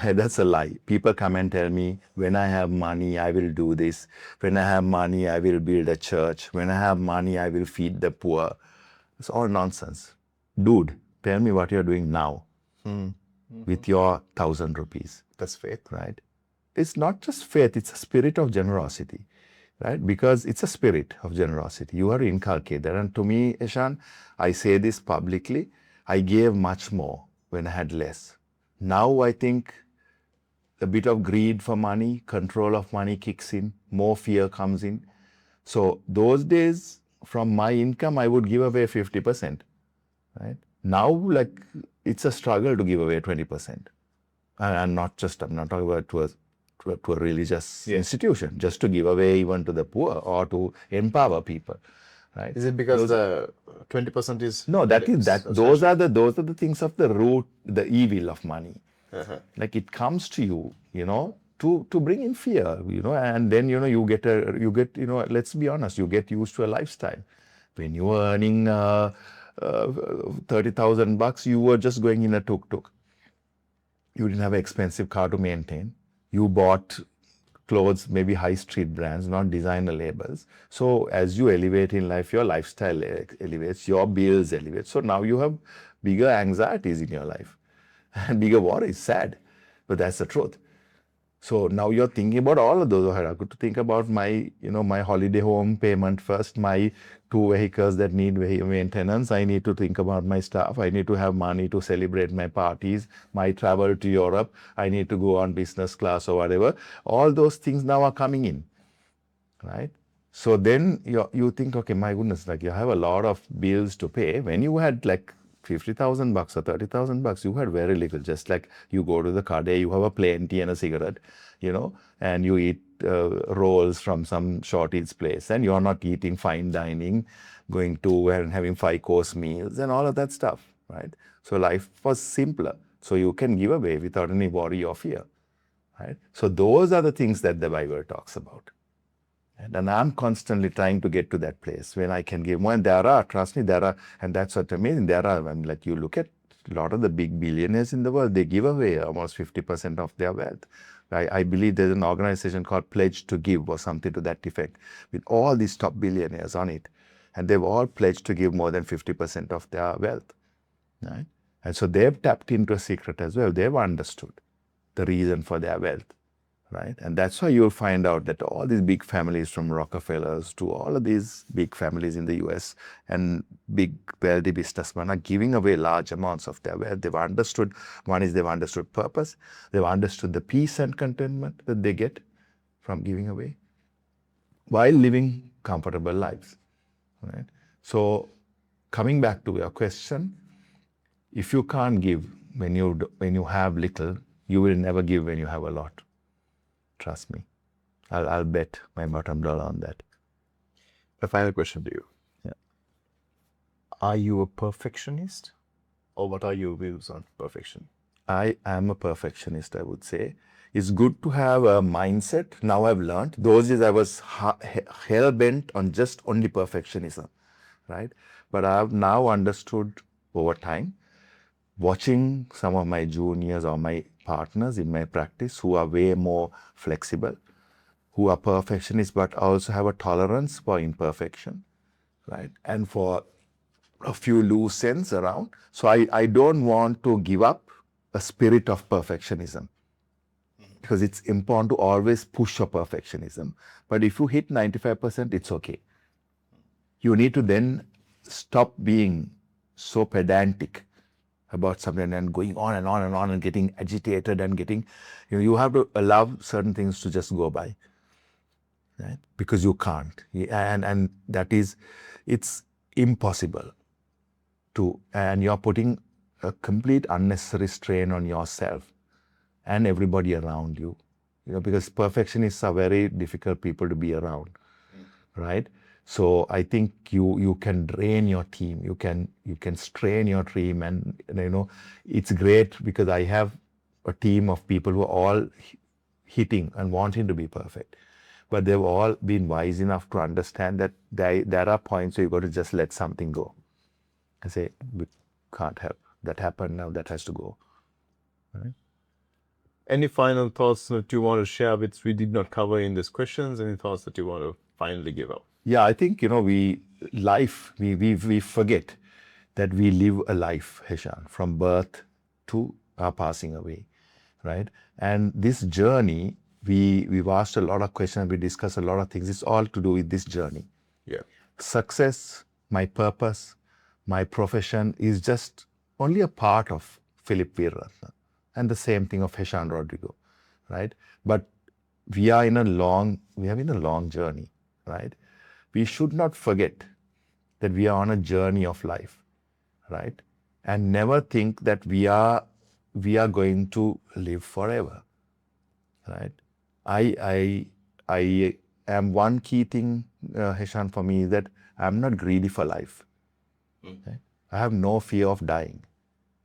That's a lie. People come and tell me, when I have money, I will do this. When I have money, I will build a church. When I have money, I will feed the poor. It's all nonsense. Dude, tell me what you're doing now with your 1,000 rupees. That's faith. Right? It's not just faith, it's a spirit of generosity. Right? Because it's a spirit of generosity. You are inculcated. And to me, Ishan, I say this publicly, I gave much more when I had less. Now I think a bit of greed for money, control of money kicks in, more fear comes in. So those days, from my income, I would give away 50%. Right? Now, like, it's a struggle to give away 20%. And I'm not talking about to a religious institution, just to give away even to the poor or to empower people. Right? Is it because the 20% is No, those are the things of the root, the evil of money. Like it comes to you, to bring in fear, and then you get let's be honest, you get used to a lifestyle. When you were earning $30,000, you were just going in a tuk-tuk. You didn't have an expensive car to maintain. You bought clothes, maybe high street brands, not designer labels. So as you elevate in life, your lifestyle elevates, your bills elevate. So now you have bigger anxieties in your life and bigger worries. Sad, but that's the truth. So now you're thinking about all of those. I got to think about my, my holiday home payment first, my 2 vehicles that need maintenance. I need to think about my staff. I need to have money to celebrate my parties, my travel to Europe. I need to go on business class or whatever. All those things now are coming in, right? So then you think, okay, my goodness, like you have a lot of bills to pay. When you had like $50,000 or $30,000, you had very little. Just like you go to the Kade, you have a plain tea and a cigarette, and you eat rolls from some short eats place, and you're not eating fine dining, going to and having 5-course meals and all of that stuff, right? So life was simpler. So you can give away without any worry or fear, right? So those are the things that the Bible talks about. And I'm constantly trying to get to that place when I can give more. And trust me, and that's what I mean. Like you look at a lot of the big billionaires in the world, they give away almost 50% of their wealth. I believe there's an organization called Pledge to Give or something to that effect with all these top billionaires on it. And they've all pledged to give more than 50% of their wealth, right? And so they've tapped into a secret as well. They've understood the reason for their wealth. Right? And that's why you'll find out that all these big families, from Rockefellers to all of these big families in the US and big wealthy businessmen, are giving away large amounts of their wealth. They've understood, one is they've understood purpose, they've understood the peace and contentment that they get from giving away while living comfortable lives. Right? So coming back to your question, if you can't give when you have little, you will never give when you have a lot. Trust me. I'll bet my bottom dollar on that. A final question to you. Yeah. Are you a perfectionist? Or what are your views on perfection? I am a perfectionist, I would say. It's good to have a mindset. Now I've learned. Those days I was hell-bent on just only perfectionism, right? But I've now understood over time, watching some of my juniors or my partners in my practice who are way more flexible, who are perfectionists but also have a tolerance for imperfection, right? And for a few loose ends around. So I don't want to give up a spirit of perfectionism, because it's important to always push your perfectionism. But if you hit 95%, it's okay. You need to then stop being so pedantic about something and going on and on and on and getting agitated and getting, you have to allow certain things to just go by, right? Because you can't. And that is, it's impossible to, and you're putting a complete unnecessary strain on yourself and everybody around you, because perfectionists are very difficult people to be around, right? So I think you can drain your team, you can strain your team, and it's great because I have a team of people who are all hitting and wanting to be perfect, but they've all been wise enough to understand that there are points where you've got to just let something go and say, we can't help that happened, now that has to go, right? Any final thoughts that you want to share which we did not cover in these questions? Any thoughts that you want to finally give out? Yeah, I think, we forget that we live a life, Heshan, from birth to our passing away, right? And this journey, we've asked a lot of questions, we discussed a lot of things. It's all to do with this journey. Yeah. Success, my purpose, my profession is just only a part of Philip Weeraratne, and the same thing of Heshan Rodrigo, right? But we are in a long journey, right? We should not forget that we are on a journey of life, right? And never think that we are going to live forever, right? I am one key thing, Heshan, for me is that I'm not greedy for life. Right? I have no fear of dying,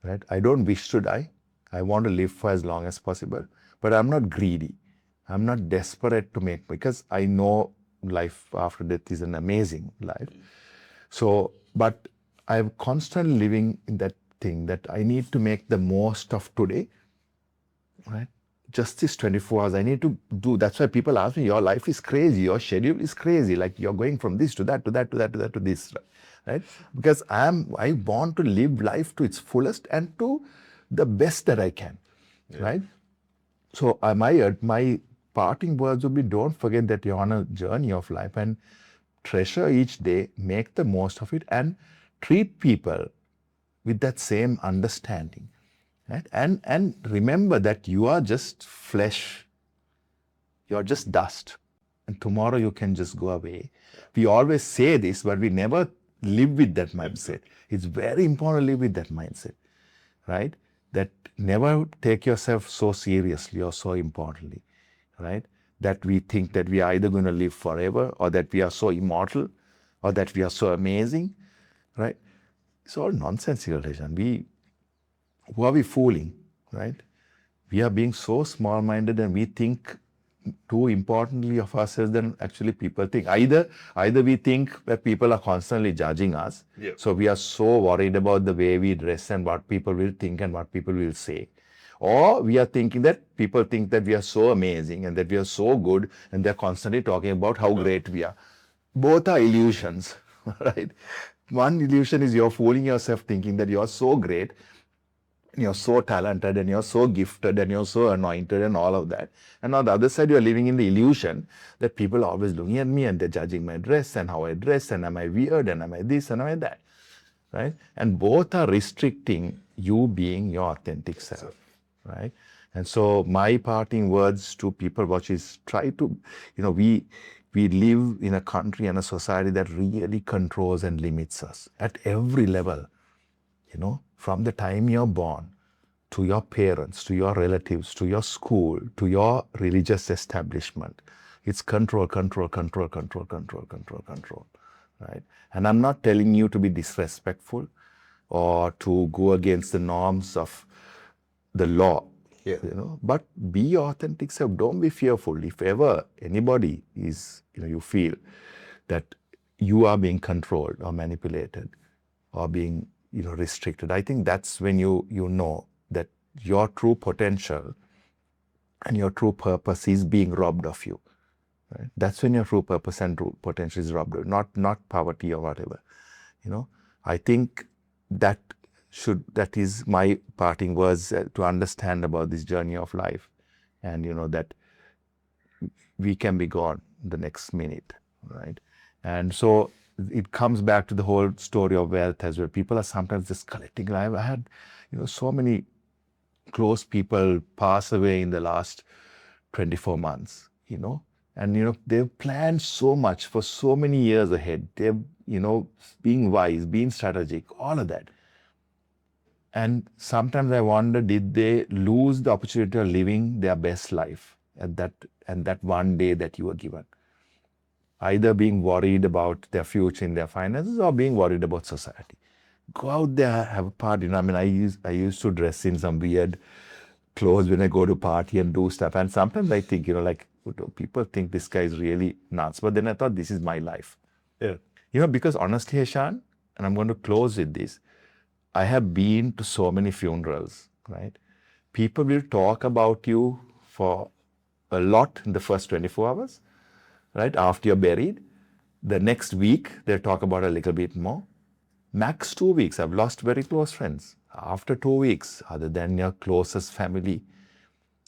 right? I don't wish to die. I want to live for as long as possible, but I'm not greedy. I'm not desperate to make, because I know life after death is an amazing life. So, but I'm constantly living in that thing that I need to make the most of today, right? Just this 24 hours, I need to do. That's why people ask me, your life is crazy, your schedule is crazy. Like you're going from this to that, to that, to that, to that, to this, right? Because I want to live life to its fullest and to the best that I can, right? So my parting words would be, don't forget that you're on a journey of life and treasure each day, make the most of it, and treat people with that same understanding. Right? And remember that you are just flesh, you're just dust, and tomorrow you can just go away. We always say this, but we never live with that mindset. It's very important to live with that mindset, right? That never take yourself so seriously or so importantly, right? That we think that we are either going to live forever or that we are so immortal or that we are so amazing, right? It's all nonsensical, Rajan. Who are we fooling, right? We are being so small-minded and we think too importantly of ourselves than actually people think. Either we think that people are constantly judging us, so we are so worried about the way we dress and what people will think and what people will say. Or we are thinking that people think that we are so amazing and that we are so good and they're constantly talking about how great we are. Both are illusions, right? One illusion is you're fooling yourself thinking that you're so great, you're so talented and you're so gifted and you're so anointed and all of that. And on the other side, you're living in the illusion that people are always looking at me and they're judging my dress and how I dress and am I weird and am I this and am I that, right? And both are restricting you being your authentic self, right? And so my parting words to people watch is try to, we live in a country and a society that really controls and limits us at every level. From the time you're born, to your parents, to your relatives, to your school, to your religious establishment. It's control, control, control, control, control, control, control, right? And I'm not telling you to be disrespectful or to go against the norms of the law, but be your authentic self. Don't be fearful. If ever anybody is, you feel that you are being controlled or manipulated or being, restricted, I think that's when you know that your true potential and your true purpose is being robbed of you. Right? That's when your true purpose and true potential is robbed of you, not poverty or whatever. I think that is my parting words to understand about this journey of life, and that we can be gone the next minute, right? And so it comes back to the whole story of wealth as well. People are sometimes just collecting. I had, so many close people pass away in the last 24 months, and, they've planned so much for so many years ahead. They've, being wise, being strategic, all of that. And sometimes I wonder, did they lose the opportunity of living their best life at that one day that you were given? Either being worried about their future in their finances or being worried about society. Go out there, have a party. I used to dress in some weird clothes when I go to party and do stuff. And sometimes I think, people think this guy is really nuts. But then I thought, this is my life. Yeah. Because honestly, Hashan, and I'm going to close with this, I have been to so many funerals, right? People will talk about you for a lot in the first 24 hours, right? After you're buried. The next week, they'll talk about a little bit more. Max 2 weeks. I've lost very close friends. After 2 weeks, other than your closest family,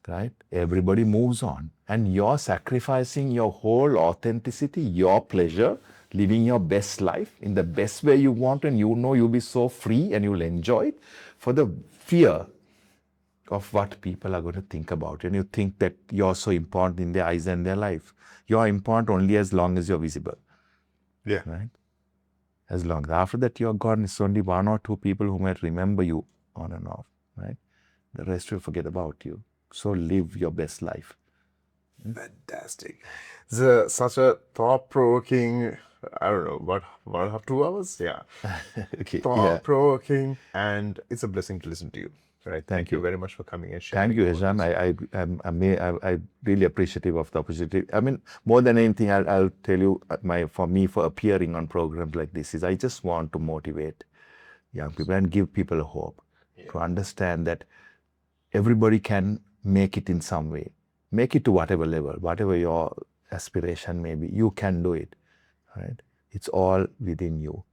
right? Everybody moves on. And you're sacrificing your whole authenticity, your pleasure, living your best life in the best way you want, and you'll be so free and you'll enjoy it for the fear of what people are going to think about you. And you think that you're so important in their eyes and their life. You're important only as long as you're visible. Yeah. Right? As long as after that you're gone, it's only one or two people who might remember you on and off, right? The rest will forget about you. So live your best life. Fantastic. It's such a thought-provoking, I don't know, what, 1.5, 2 hours? Yeah. Okay. Thought-provoking, and it's a blessing to listen to you. Right. Thank you you. very much for coming and sharing. Thank you, Hisham. I really appreciative of the opportunity. More than anything, I'll tell you, for appearing on programs like this is I just want to motivate young people and give people a hope to understand that everybody can make it in some way. Make it to whatever level, whatever your aspiration may be, you can do it, right? It's all within you.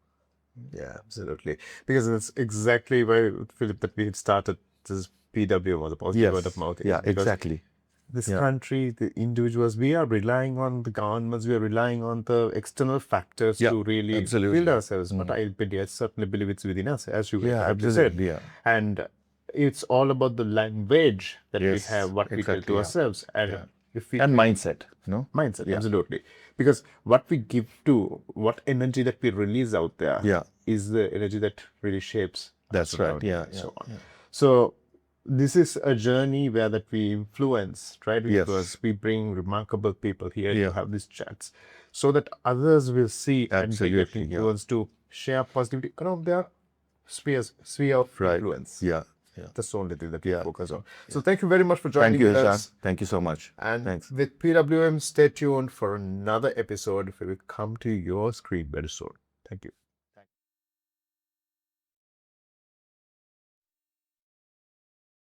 Yeah, absolutely. Because it's exactly why, Philip, that we had started this PWM, or the positive word of mouth. Yeah, Because exactly. this country, the individuals, we are relying on the governments, we are relying on the external factors to really build ourselves. But I certainly believe it's within us, as you correctly said. Yeah. And it's all about the language that we have, what we tell to ourselves. And If we And can- mindset, mindset, Yeah. absolutely. Because what we give to, what energy that we release out there Yeah. is the energy that really shapes That's us right. around Yeah, and so yeah, on. So this is a journey where that we influence, right? Yes. Because we bring remarkable people here Yeah. to have these chats so that others will see and get Absolutely, yeah. influence to share positivity around their sphere of Right. influence. Yeah. Yeah. That's the only thing that we Yeah. focus on. So thank you very much for joining Thank you, with Hashan. us. Thank you so much. And Thanks. with PWM, stay tuned for another episode where we come to your screen very soon. Thank you.